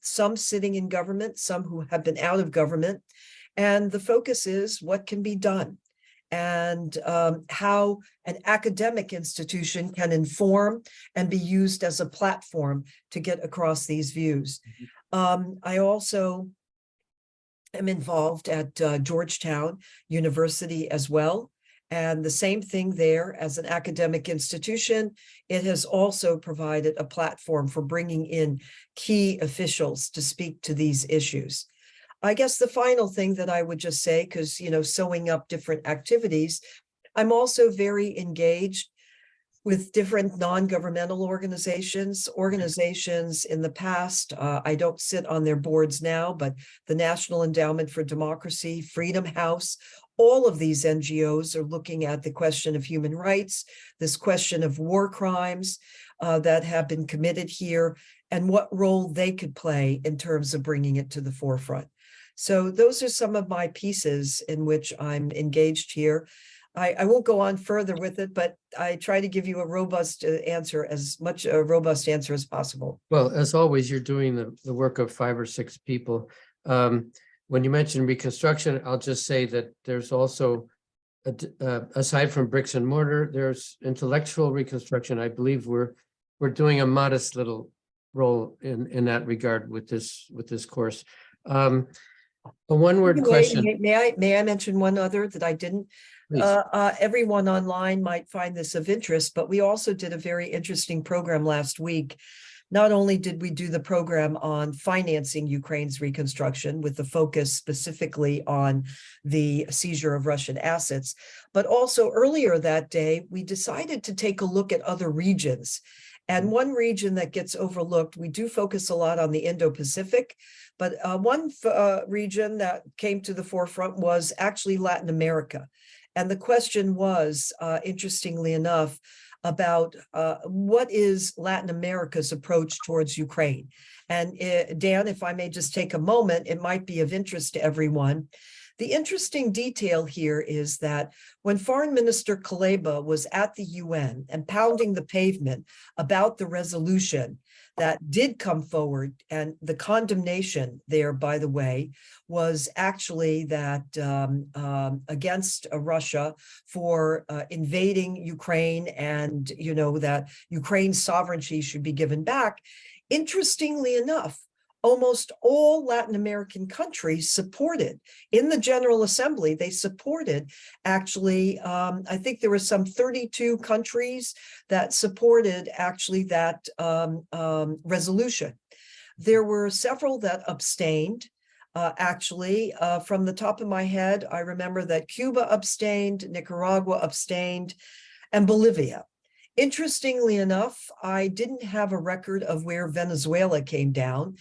some sitting in government, some who have been out of government. And the focus is what can be done, and how an academic institution can inform and be used as a platform to get across these views. I also am involved at Georgetown University as well. And the same thing there, as an academic institution, it has also provided a platform for bringing in key officials to speak to these issues. I guess the final thing that I would just say, because, sewing up different activities, I'm also very engaged with different non-governmental organizations in the past. I don't sit on their boards now, but the National Endowment for Democracy, Freedom House, all of these NGOs are looking at the question of human rights, this question of war crimes that have been committed here, and what role they could play in terms of bringing it to the forefront. So those are some of my pieces in which I'm engaged here. I won't go on further with it, but I try to give you a robust answer, as much a robust answer as possible. Well, as always, you're doing the work of 5 or 6 people. When you mention reconstruction, I'll just say that there's also, aside from bricks and mortar, there's intellectual reconstruction. I believe we're doing a modest little role in that regard with this course. A one-word question. May I mention one other that I didn't? Everyone online might find this of interest, but we also did a very interesting program last week. Not only did we do the program on financing Ukraine's reconstruction with the focus specifically on the seizure of Russian assets, but also earlier that day, we decided to take a look at other regions. And one region that gets overlooked, we do focus a lot on the Indo-Pacific, but one region that came to the forefront was actually Latin America. And the question was, interestingly enough, about what is Latin America's approach towards Ukraine. And Dan, if I may just take a moment, it might be of interest to everyone. The interesting detail here is that when Foreign Minister Kuleba was at the UN and pounding the pavement about the resolution that did come forward, and the condemnation there, by the way, was actually that against Russia for invading Ukraine, and that Ukraine's sovereignty should be given back. Interestingly enough, almost all Latin American countries supported in the General Assembly. They supported, actually, I think there were some 32 countries that supported actually that resolution. There were several that abstained. Actually, from the top of my head, I remember that Cuba abstained, Nicaragua abstained, and Bolivia. Interestingly enough, I didn't have a record of where Venezuela came down.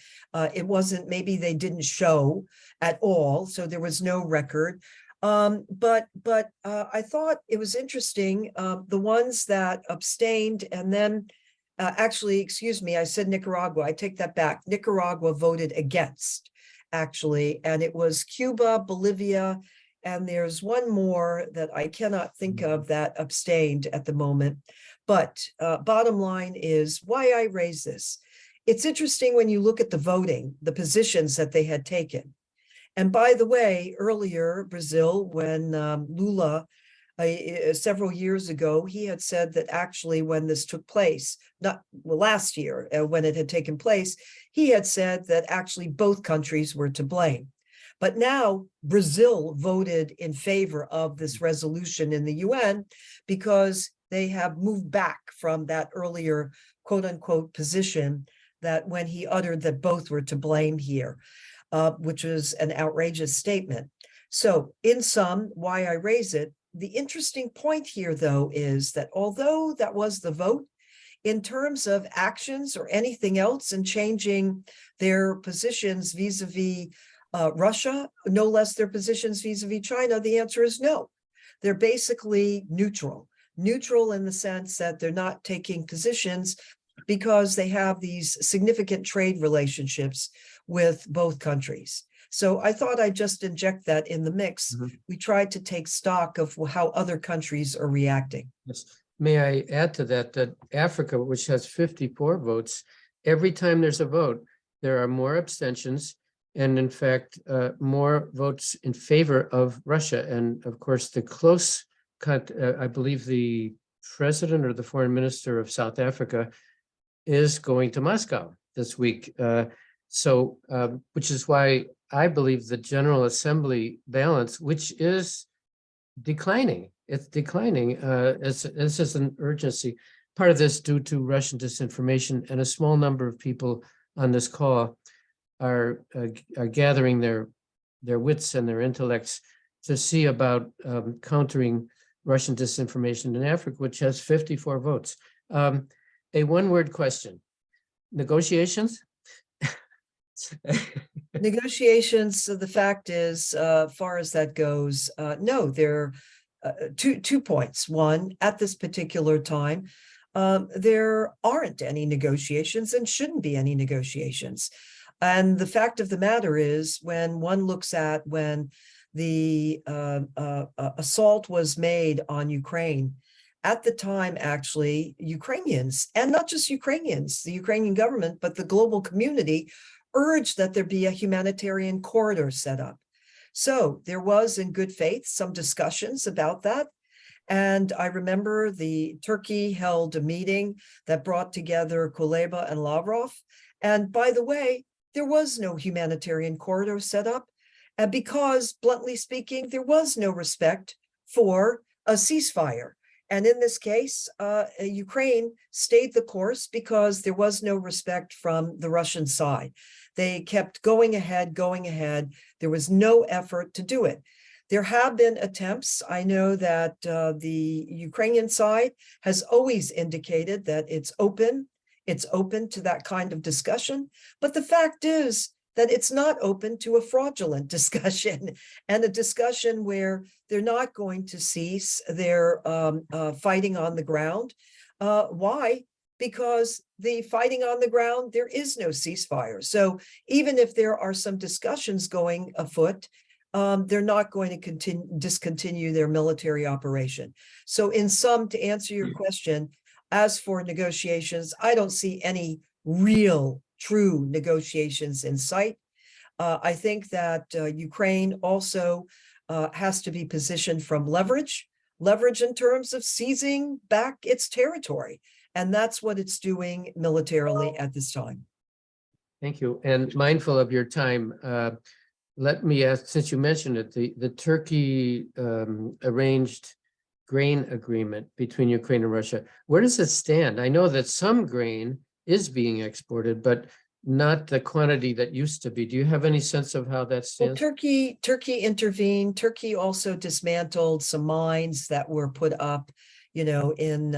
It wasn't, maybe they didn't show at all, so there was no record. But I thought it was interesting, the ones that abstained, and then actually, excuse me, I said Nicaragua, I take that back. Nicaragua voted against, actually, and it was Cuba, Bolivia, and there's one more that I cannot think of that abstained at the moment. But bottom line is why I raise this. It's interesting when you look at the voting, the positions that they had taken. And by the way, earlier, Brazil, when Lula, several years ago, he had said that actually when this took place, last year, when it had taken place, he had said that actually both countries were to blame. But now Brazil voted in favor of this resolution in the UN because they have moved back from that earlier quote unquote position that when he uttered that both were to blame here, which was an outrageous statement. So in sum, why I raise it, the interesting point here though is that although that was the vote, in terms of actions or anything else in changing their positions vis-a-vis Russia, no less their positions vis-a-vis China, the answer is no. They're basically neutral in the sense that they're not taking positions because they have these significant trade relationships with both countries. So I thought I'd just inject that in the mix. We tried to take stock of how other countries are reacting. Yes. May I add to that, that Africa, which has 54 votes, every time there's a vote, there are more abstentions, and in fact, more votes in favor of Russia. And of course, the close cut, I believe the president or the foreign minister of South Africa is going to Moscow this week. Which is why I believe the General Assembly balance, which is declining, it's declining. This is an urgency. Part of this due to Russian disinformation, and a small number of people on this call are gathering their wits and their intellects to see about countering Russian disinformation in Africa, which has 54 votes. A one-word question: negotiations? Negotiations, so the fact is, far as that goes, no, there are two points. One, at this particular time, there aren't any negotiations and shouldn't be any negotiations. And the fact of the matter is, when one looks at when the assault was made on Ukraine, at the time, actually, Ukrainians, and not just Ukrainians, the Ukrainian government, but the global community urged that there be a humanitarian corridor set up. So there was, in good faith, some discussions about that. And I remember the Turkey held a meeting that brought together Kuleba and Lavrov. And by the way, there was no humanitarian corridor set up because, bluntly speaking, there was no respect for a ceasefire. And in this case, Ukraine stayed the course because there was no respect from the Russian side. They kept going ahead. There was no effort to do it. There have been attempts. I know that the Ukrainian side has always indicated that it's open to that kind of discussion. But the fact is that it's not open to a fraudulent discussion and a discussion where they're not going to cease their fighting on the ground. Why? Because the fighting on the ground, there is no ceasefire. So even if there are some discussions going afoot, they're not going to discontinue their military operation. So in sum, to answer your question, as for negotiations, I don't see any real true negotiations in sight. I think that Ukraine also has to be positioned from leverage in terms of seizing back its territory. And that's what it's doing militarily at this time. Thank you. And mindful of your time, let me ask, since you mentioned it, the Turkey arranged grain agreement between Ukraine and Russia, where does it stand? I know that some grain is being exported, but not the quantity that used to be. Do you have any sense of how that stands? Well, Turkey intervened. Turkey also dismantled some mines that were put up, in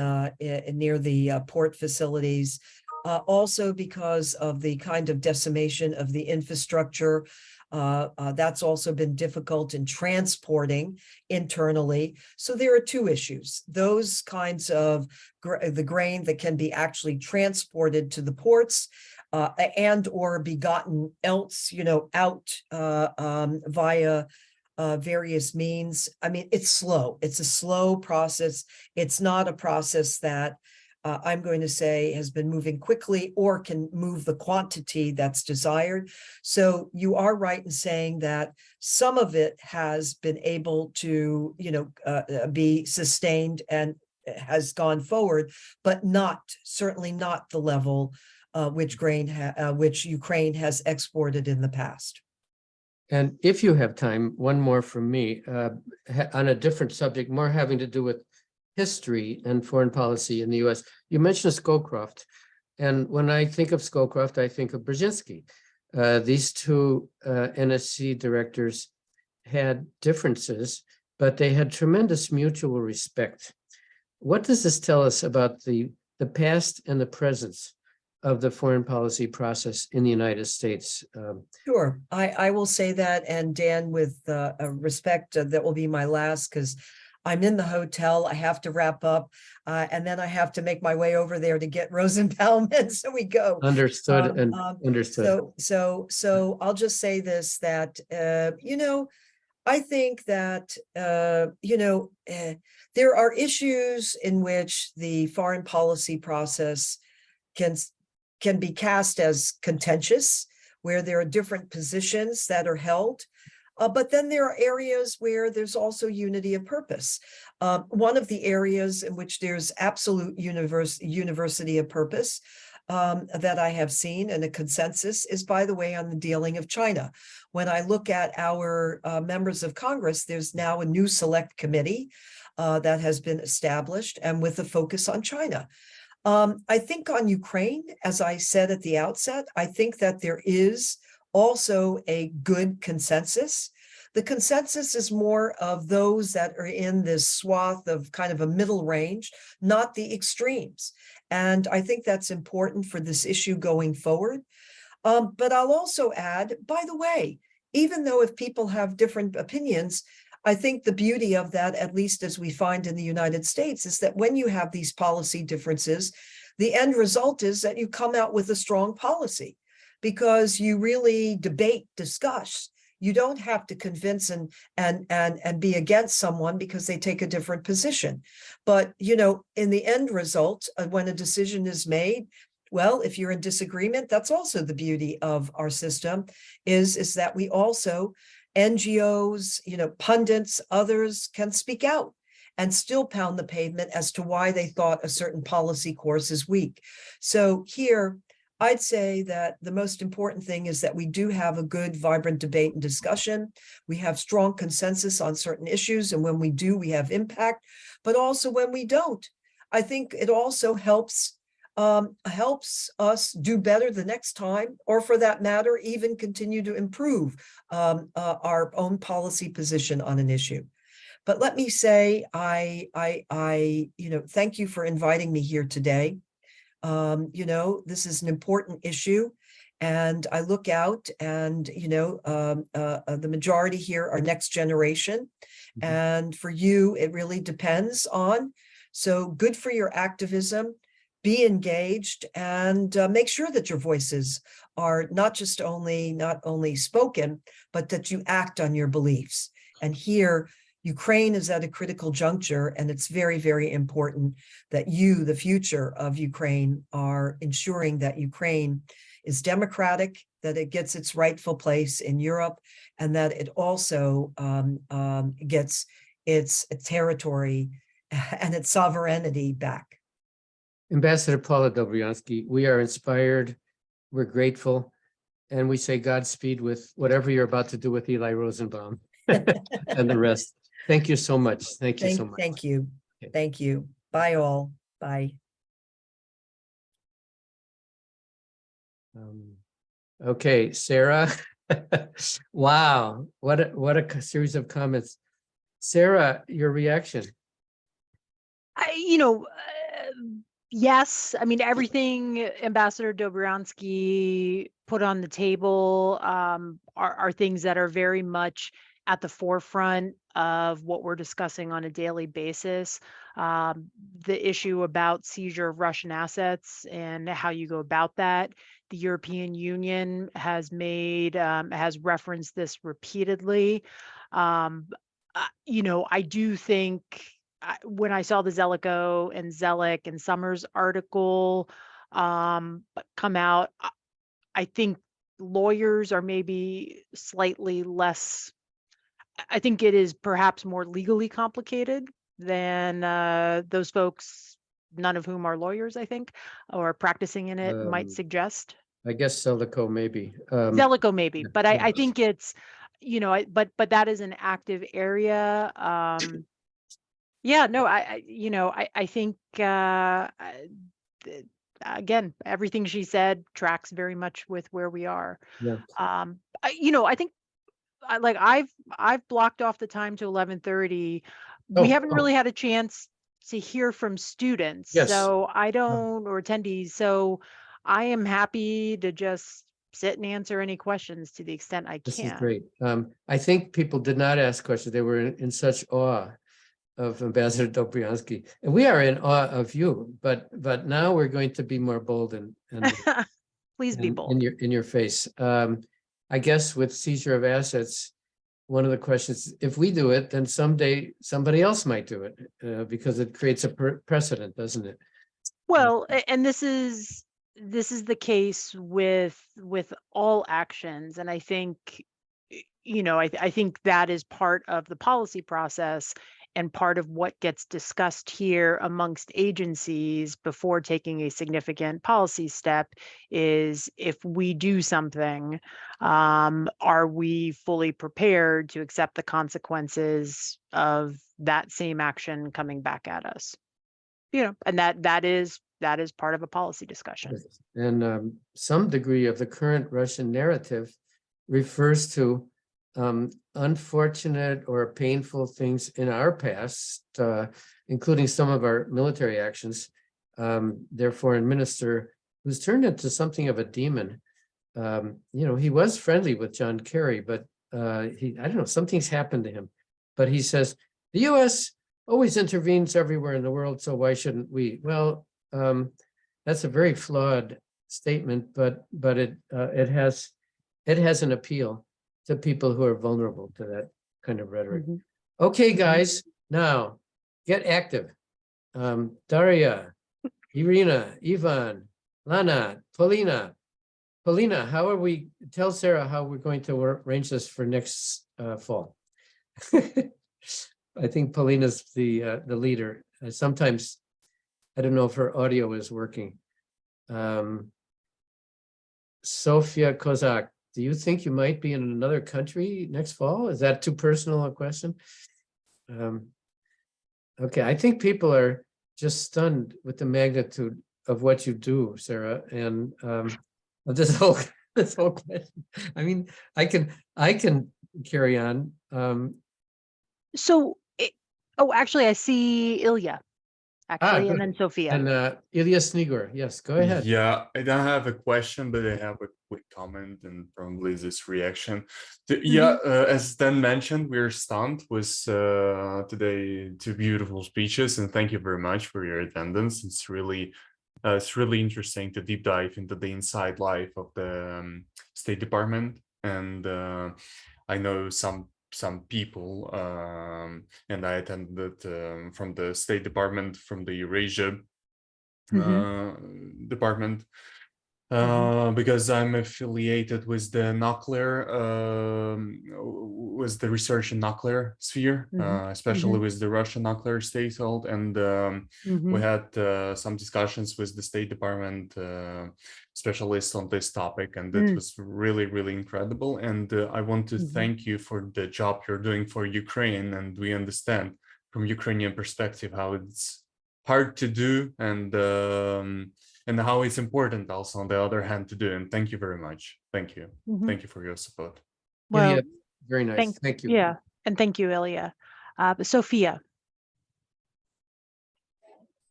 near the port facilities. Also because of the kind of decimation of the infrastructure. That's also been difficult in transporting internally. So there are two issues. Those kinds of the grain that can be actually transported to the ports and or be gotten else, out via various means. I mean, it's slow. It's a slow process. It's not a process that I'm going to say has been moving quickly or can move the quantity that's desired. So you are right in saying that some of it has been able to, be sustained and has gone forward, but certainly not the level which Ukraine has exported in the past. And if you have time, one more from me on a different subject, more having to do with history and foreign policy in the U.S. You mentioned Scowcroft. And when I think of Scowcroft, I think of Brzezinski. These two NSC directors had differences, but they had tremendous mutual respect. What does this tell us about the past and the present of the foreign policy process in the United States? Sure, I will say that, and Dan, with respect, that will be my last, because I'm in the hotel. I have to wrap up, and then I have to make my way over there to get Rosenbaum, and so we go. Understood and understood. So I'll just say this, that I think that there are issues in which the foreign policy process can be cast as contentious, where there are different positions that are held. But then there are areas where there's also unity of purpose. One of the areas in which there's absolute university of purpose that I have seen and a consensus is, by the way, on the dealing of China. When I look at our members of Congress, there's now a new select committee that has been established, and with a focus on China. I think on Ukraine, as I said at the outset, I think that there is also a good consensus. The consensus is more of those that are in this swath of kind of a middle range, not the extremes. And I think that's important for this issue going forward. But I'll also add, by the way, even though if people have different opinions, I think the beauty of that, at least as we find in the United States, is that when you have these policy differences, the end result is that you come out with a strong policy because you really debate, discuss. You don't have to convince and be against someone because they take a different position. But, you know, in the end result, when a decision is made, well, if you're in disagreement, that's also the beauty of our system is that we also, NGOs, you know, pundits, others can speak out and still pound the pavement as to why they thought a certain policy course is weak. So here, I'd say that the most important thing is that we do have a good, vibrant debate and discussion. We have strong consensus on certain issues, and when we do, we have impact. But also when we don't, I think it also helps us do better the next time, or for that matter, even continue to improve our own policy position on an issue. But let me say, you know, thank you for inviting me here today. You know, this is an important issue, and I look out and, you know, the majority here are next generation. And for you, it really depends on. So good for your activism. Be engaged and make sure that your voices are not only spoken, but that you act on your beliefs. And here, Ukraine is at a critical juncture, and it's very, very important that you, the future of Ukraine, are ensuring that Ukraine is democratic, that it gets its rightful place in Europe, and that it also gets its territory and its sovereignty back. Ambassador Paula Dobriansky, we are inspired, we're grateful, and we say Godspeed with whatever you're about to do with Eli Rosenbaum and the rest. Thank you so much. Thank you so much. Thank you. Okay. Thank you. Bye all. Bye. Okay, Sarah. Wow, what a series of comments. Sarah, your reaction? Yes, I mean, everything Ambassador Dobriansky put on the table are things that are very much at the forefront of what we're discussing on a daily basis. The issue about seizure of Russian assets and how you go about that. The European Union has referenced this repeatedly. I do think when I saw the Zellico and Zellick and Summers article come out, I think lawyers are maybe slightly less. I think it is perhaps more legally complicated than those folks, none of whom are lawyers, I think, or practicing in it might suggest. I guess Zellico maybe. Zellico maybe, but I think it's, but that is an active area. Yeah, no, I think again, everything she said tracks very much with where we are. Yeah. I think I've blocked off the time to 11:30. We haven't really had a chance to hear from students, Yes. so I don't, or attendees. So I am happy to just sit and answer any questions to the extent I can. This is great. I think people did not ask questions. They were in such awe of Ambassador Dobriansky, and we are in awe of you. But now we're going to be more bold and please be bold in your face. I guess with seizure of assets, one of the questions, if we do it, then someday somebody else might do it because it creates a precedent, doesn't it? Well, and this is the case with all actions, and I think I think that is part of the policy process and part of what gets discussed here amongst agencies before taking a significant policy step is, if we do something, are we fully prepared to accept the consequences of that same action coming back at us? And that is part of a policy discussion. And some degree of the current Russian narrative refers to unfortunate or painful things in our past, including some of our military actions. Their foreign minister, who's turned into something of a demon, he was friendly with John Kerry, but I don't know, something's happened to him. But he says, the US always intervenes everywhere in the world, so why shouldn't we? Well, that's a very flawed statement, but it has an appeal to people who are vulnerable to that kind of rhetoric. Okay, guys, now get active. Daria, Irina, Ivan, Lana, Polina, tell Sarah how we're going to arrange this for next fall. I think Polina's the leader. Sometimes, I don't know if her audio is working. Sofia Kozak, do you think you might be in another country next fall? Is that too personal a question? Okay, I think people are just stunned with the magnitude of what you do, Sarah, and this whole question. I mean, I can carry on. Actually, I see Ilya, actually, and good. then Sophia. And Ilya Snigor, yes, go ahead. Yeah, I don't have a question, but I have a quick comment and probably this reaction. As Dan mentioned, we're stunned with today 2 beautiful speeches, and thank you very much for your attendance. It's really interesting to deep dive into the inside life of the State Department, and I know some people, and I attended from the State Department, from the Eurasia department, because I'm affiliated with the nuclear, with the research in nuclear sphere, especially with the Russian nuclear statehold, and we had some discussions with the State Department specialists on this topic, and it was really, really incredible. And I want to thank you for the job you're doing for Ukraine, and we understand from Ukrainian perspective how it's hard to do, and how it's important also on the other hand to do. And thank you very much. Thank you. Thank you for your support. Well, Ilya, very nice. Thank you. Yeah, and thank you, Ilya. Sophia.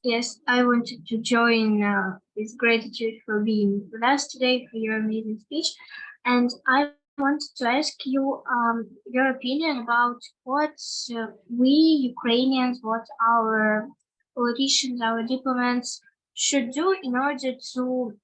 Yes, I wanted to join with gratitude for being with us today, for your amazing speech. And I wanted to ask you your opinion about what we Ukrainians, what our politicians, our diplomats should do in order to,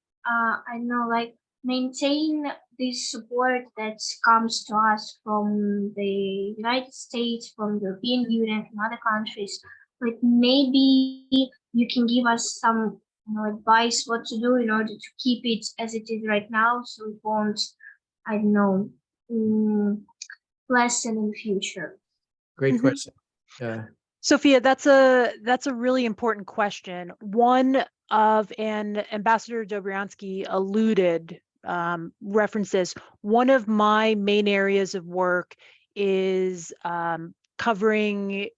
maintain this support that comes to us from the United States, from the European Union, from other countries. Like, maybe you can give us some advice what to do in order to keep it as it is right now, so it won't, lessen in the future. Great question. Sophia, that's a really important question. One of, and Ambassador Dobriansky alluded, references, one of my main areas of work is covering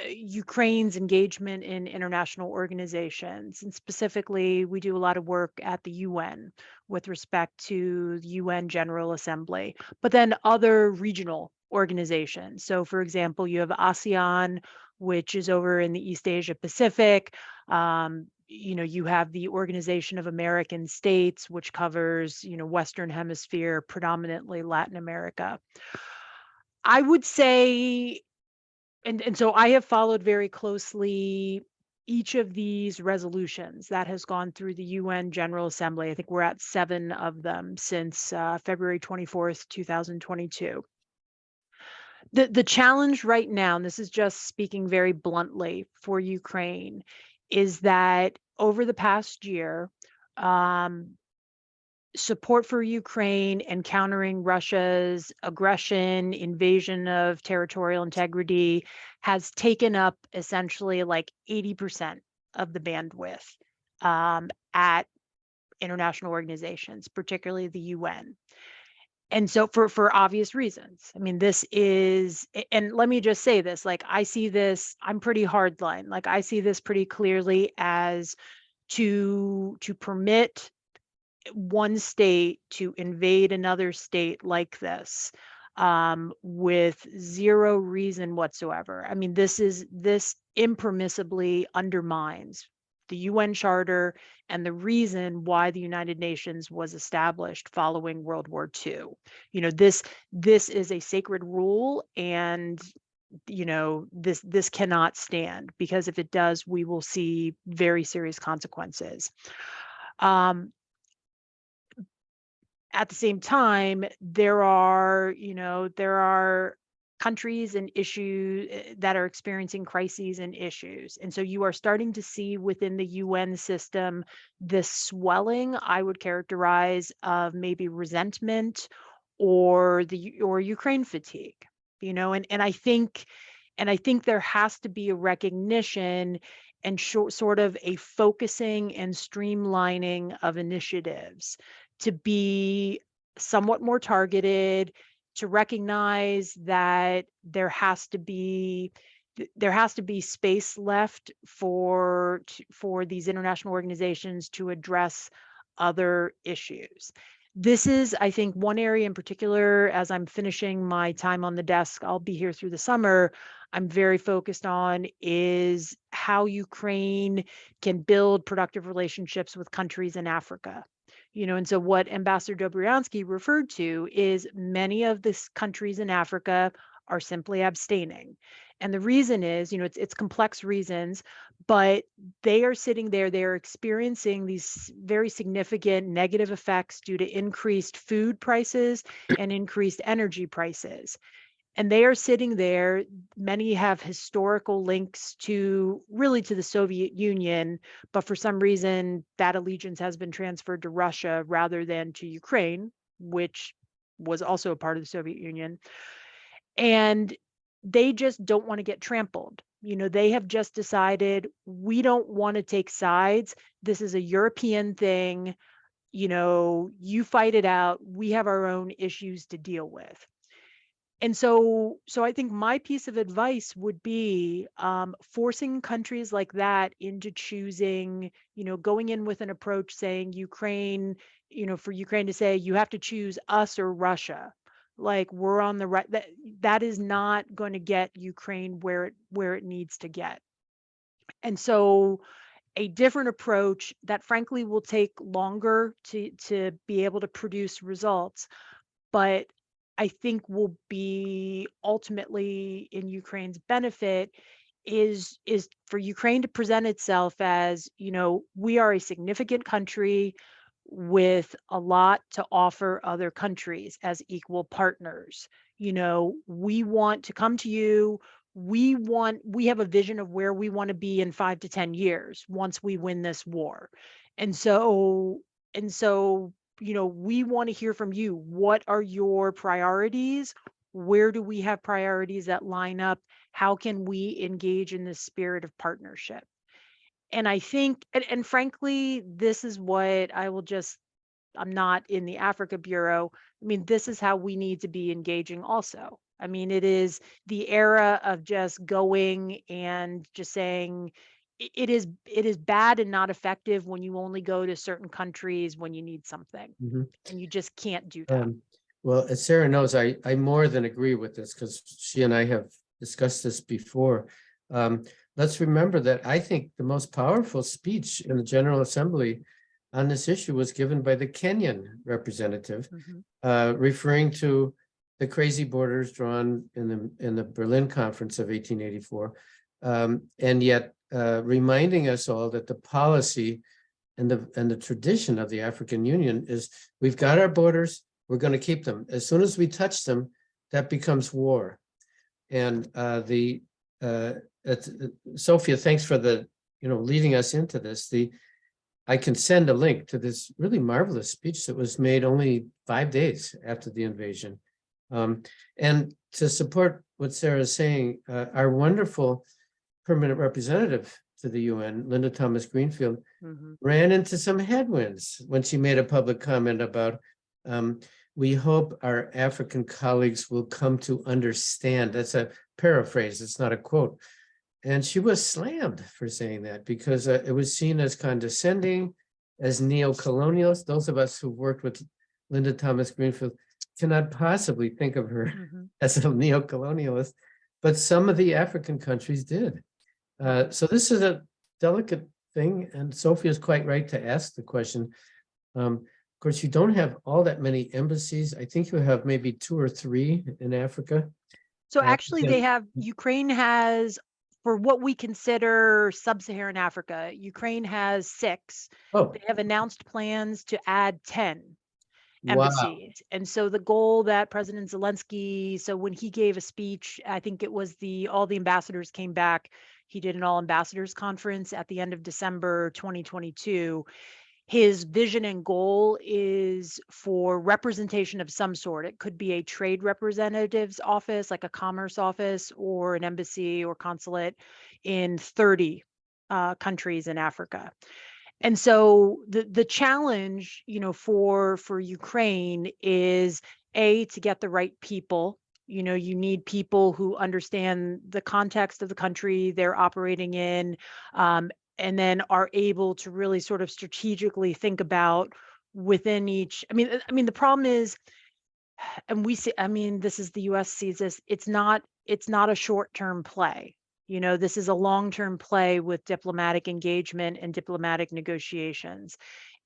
Ukraine's engagement in international organizations. And specifically, we do a lot of work at the UN with respect to the UN General Assembly, but then other regional organizations. So for example, you have ASEAN, which is over in the East Asia Pacific. You have the Organization of American States, which covers, Western Hemisphere, predominantly Latin America. I would say, and so I have followed very closely each of these resolutions that has gone through the UN General Assembly. I think we're at 7 of them since February 24th, 2022. The challenge right now, and this is just speaking very bluntly for Ukraine, is that over the past year, support for Ukraine and countering Russia's aggression, invasion of territorial integrity has taken up essentially like 80% of the bandwidth at international organizations, particularly the UN. And so for obvious reasons. I mean, this is, and let me just say this, like, I see this, I'm pretty hardline. Like, I see this pretty clearly as to permit one state to invade another state like this with zero reason whatsoever. I mean, this impermissibly undermines the UN Charter, and the reason why the United Nations was established following World War II. You know, this is a sacred rule, and you know, this cannot stand, because if it does, we will see very serious consequences. At the same time, there are countries and issues that are experiencing crises and issues. And so you are starting to see within the UN system this swelling, I would characterize, of maybe resentment or Ukraine fatigue, you know, and I think there has to be a recognition and sort of a focusing and streamlining of initiatives to be somewhat more targeted, to recognize that there has to be space left for these international organizations to address other issues. This is, I think, one area in particular, as I'm finishing my time on the desk, I'll be here through the summer, I'm very focused on, is how Ukraine can build productive relationships with countries in Africa. You know, and so what Ambassador Dobriansky referred to is many of these countries in Africa are simply abstaining. And the reason is, you know, it's complex reasons, but they are sitting there, they're experiencing these very significant negative effects due to increased food prices and increased energy prices. And they are sitting there, many have historical links to the Soviet Union, but for some reason that allegiance has been transferred to Russia rather than to Ukraine, which was also a part of the Soviet Union. And they just don't want to get trampled. You know, they have just decided, we don't want to take sides. This is a European thing. You know, you fight it out. We have our own issues to deal with. And so I think my piece of advice would be forcing countries like that into choosing, you know, going in with an approach saying Ukraine, you know, for Ukraine to say, you have to choose us or Russia. Like, we're on the right, that is not going to get Ukraine where it needs to get. And so a different approach that frankly will take longer to be able to produce results, but I think will be ultimately in Ukraine's benefit, is for Ukraine to present itself as, you know, we are a significant country with a lot to offer other countries as equal partners. You know, we want to come to you. We have a vision of where we want to be in 5 to 10 years once we win this war. And so you know, we want to hear from you. What are your priorities? Where do we have priorities that line up? How can we engage in this spirit of partnership? And I think, and frankly, this is what I'm not in the Africa Bureau. I mean, this is how we need to be engaging also. I mean, it is the era of just going and just saying, it is bad and not effective when you only go to certain countries when you need something, and you just can't do that. Well, as Sarah knows, I more than agree with this, because she and I have discussed this before. Let's remember that I think the most powerful speech in the General Assembly on this issue was given by the Kenyan representative, referring to the crazy borders drawn in the Berlin Conference of 1884, and yet reminding us all that the policy and the tradition of the African Union is, we've got our borders, we're going to keep them. As soon as we touch them, that becomes war. And Sophia, thanks for leading us into this. I can send a link to this really marvelous speech that was made only 5 days after the invasion. And to support what Sarah is saying, our wonderful permanent representative to the UN, Linda Thomas Greenfield, ran into some headwinds when she made a public comment about, we hope our African colleagues will come to understand. That's a paraphrase, it's not a quote. And she was slammed for saying that, because it was seen as condescending, as neo-colonialist. Those of us who worked with Linda Thomas Greenfield cannot possibly think of her as a neo-colonialist, but some of the African countries did. So this is a delicate thing, and Sophia is quite right to ask the question. Of course, you don't have all that many embassies. I think you have maybe 2 or 3 in Africa. So actually yeah. they have, Ukraine has, for what we consider sub-Saharan Africa, Ukraine has 6. Oh, They have announced plans to add 10 wow. embassies. And so the goal that President Zelensky, so when he gave a speech, I think it was all the ambassadors came back. He did an all ambassadors conference at the end of December 2022. His vision and goal is for representation of some sort. It could be a trade representative's office, like a commerce office, or an embassy or consulate in 30 countries in Africa. And so the challenge, for Ukraine is to get the right people. You need people who understand the context of the country they're operating in, and then are able to really sort of strategically think about within each. I mean, the problem is, and we see, this is the US sees this, it's not a short-term play. This is a long-term play with diplomatic engagement and diplomatic negotiations.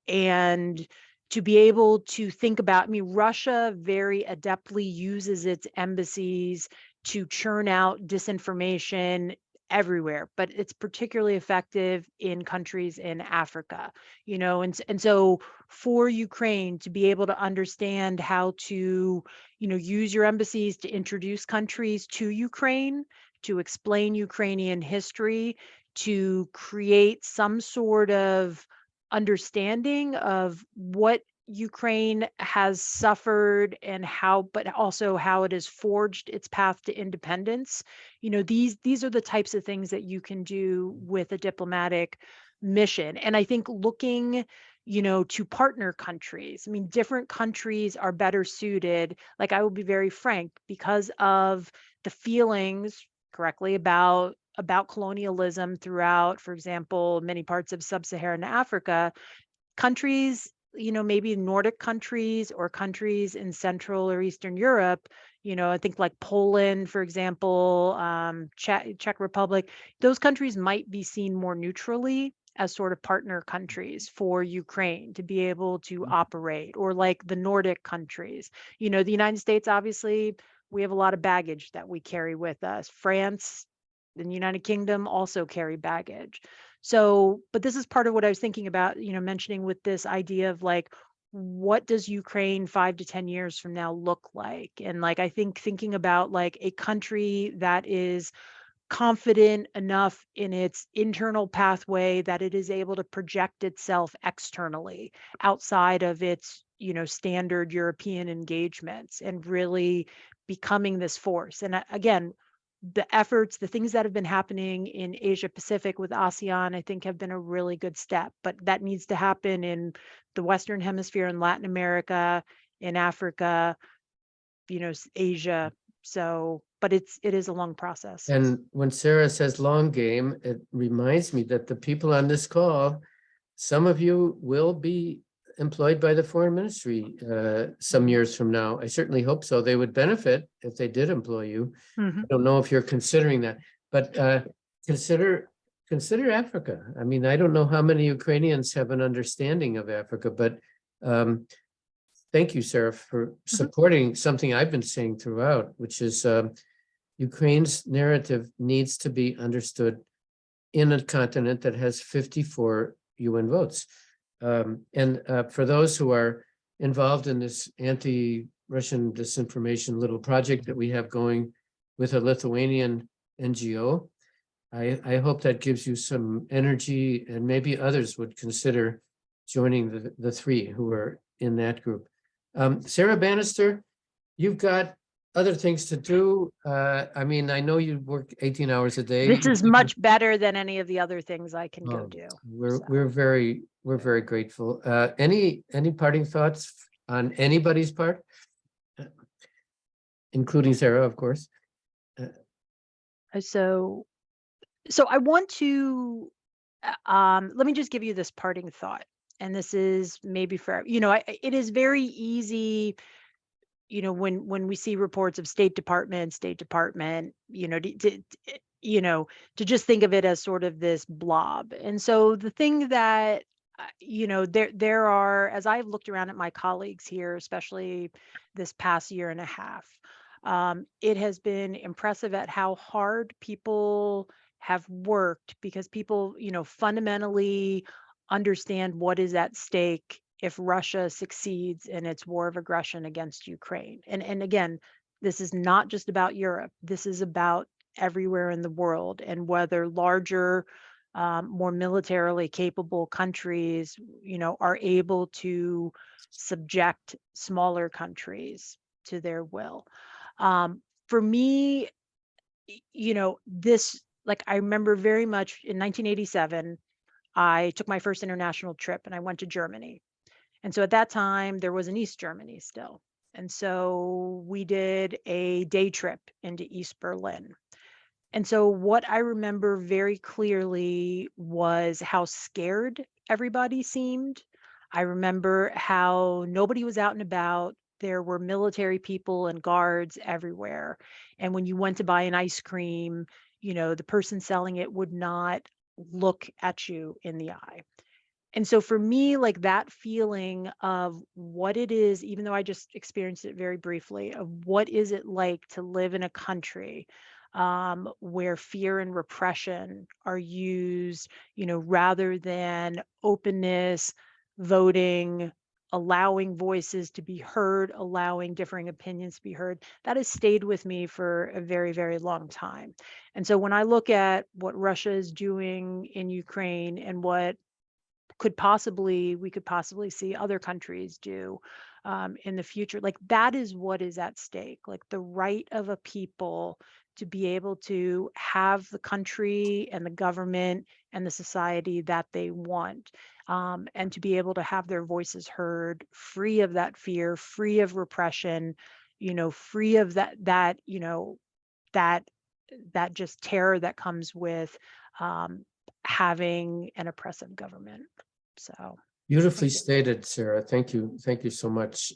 And to be able to think about, Russia very adeptly uses its embassies to churn out disinformation everywhere, but it's particularly effective in countries in Africa, and so for Ukraine to be able to understand how to, use your embassies to introduce countries to Ukraine, to explain Ukrainian history, to create some sort of understanding of what Ukraine has suffered and but also how it has forged its path to independence. These are the types of things that you can do with a diplomatic mission. And I think looking, to partner countries, different countries are better suited. Like, I will be very frank, because of the feelings correctly about colonialism throughout, for example, many parts of sub-Saharan Africa, countries, maybe Nordic countries or countries in Central or Eastern Europe, I think like Poland, for example, Czech Republic, those countries might be seen more neutrally as sort of partner countries for Ukraine to be able to operate, or like the Nordic countries. The United States, obviously, we have a lot of baggage that we carry with us. France and the United Kingdom also carry baggage. So, but this is part of what I was thinking about, mentioning with this idea of like, what does Ukraine 5 to 10 years from now look like? And like, I think thinking about like a country that is confident enough in its internal pathway that it is able to project itself externally outside of its, standard European engagements, and really becoming this force. And again, the things that have been happening in Asia Pacific with ASEAN, I think have been a really good step, but that needs to happen in the Western Hemisphere, in Latin America, in Africa, Asia. So, but it is a long process. And when Sarah says long game, it reminds me that the people on this call, some of you will be employed by the foreign ministry some years from now. I certainly hope so. They would benefit if they did employ you. Mm-hmm. I don't know if you're considering that, but consider Africa. I don't know how many Ukrainians have an understanding of Africa, but thank you, Sarah, for supporting something I've been saying throughout, which is Ukraine's narrative needs to be understood in a continent that has 54 UN votes. And for those who are involved in this anti-Russian disinformation little project that we have going with a Lithuanian NGO, I hope that gives you some energy, and maybe others would consider joining the 3 who are in that group. Sarah Bannister, you've got other things to do. I know you work 18 hours a day. This is much better than any of the other things I can go do. We're very grateful. Any parting thoughts on anybody's part, including Sarah, of course? So I want to let me just give you this parting thought, and this is maybe for it is very easy, when we see reports of State Department, to just think of it as sort of this blob. And so the thing that, there are, as I've looked around at my colleagues here, especially this past year and a half, it has been impressive at how hard people have worked, because people, fundamentally understand what is at stake if Russia succeeds in its war of aggression against Ukraine. And again, this is not just about Europe. This is about everywhere in the world, and whether larger, more militarily capable countries, are able to subject smaller countries to their will. For me, this, like, I remember very much in 1987, I took my first international trip and I went to Germany. And so at that time, there was an East Germany still. And so we did a day trip into East Berlin. And so what I remember very clearly was how scared everybody seemed. I remember how nobody was out and about. There were military people and guards everywhere. And when you went to buy an ice cream, the person selling it would not look at you in the eye. And so for me, like, that feeling of what it is, even though I just experienced it very briefly, of what is it like to live in a country where fear and repression are used, rather than openness, voting, allowing voices to be heard, allowing differing opinions to be heard, that has stayed with me for a very, very long time. And so when I look at what Russia is doing in Ukraine, and what we could possibly see other countries do in the future, like, that is what is at stake, like the right of a people to be able to have the country and the government and the society that they want, and to be able to have their voices heard, free of that fear, free of repression, free of that just terror that comes with having an oppressive government. So Beautifully stated, Sarah. Thank you. Thank you so much.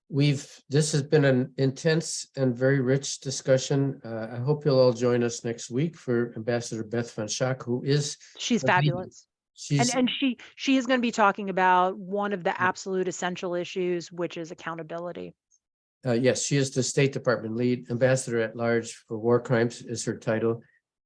This has been an intense and very rich discussion. I hope you'll all join us next week for Ambassador Beth Van Schaak, who is she's a leader. fabulous. And she is going to be talking about one of the absolute essential issues, which is accountability. Yes, she is the State Department lead, Ambassador at Large for War Crimes is her title.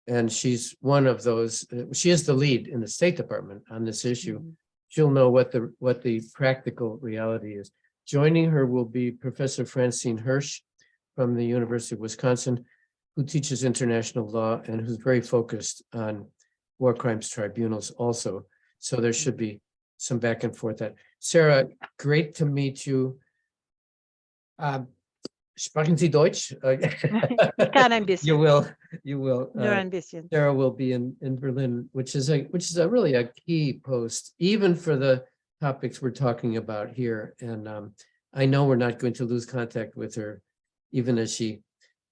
And she's one of those, she is the lead in the State Department on this issue. Mm-hmm. She'll know what the practical reality is. Joining her will be Professor Francine Hirsch from the University of Wisconsin, who teaches international law and who's very focused on war crimes tribunals also. So there should be some back and forth. Sarah, great to meet you. Sprechen Sie Deutsch? Ich kann ein bisschen. You will. Nur ein bisschen. Sarah will be in Berlin, which is really a key post, even for the topics we're talking about here. And I know we're not going to lose contact with her, even as she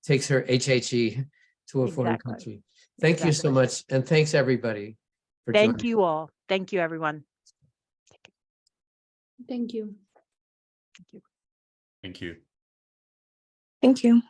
takes her HHE to a foreign country. Thank you so much. And thanks everybody for joining. Thank you all. Thank you, everyone. Thank you. Thank you. Thank you.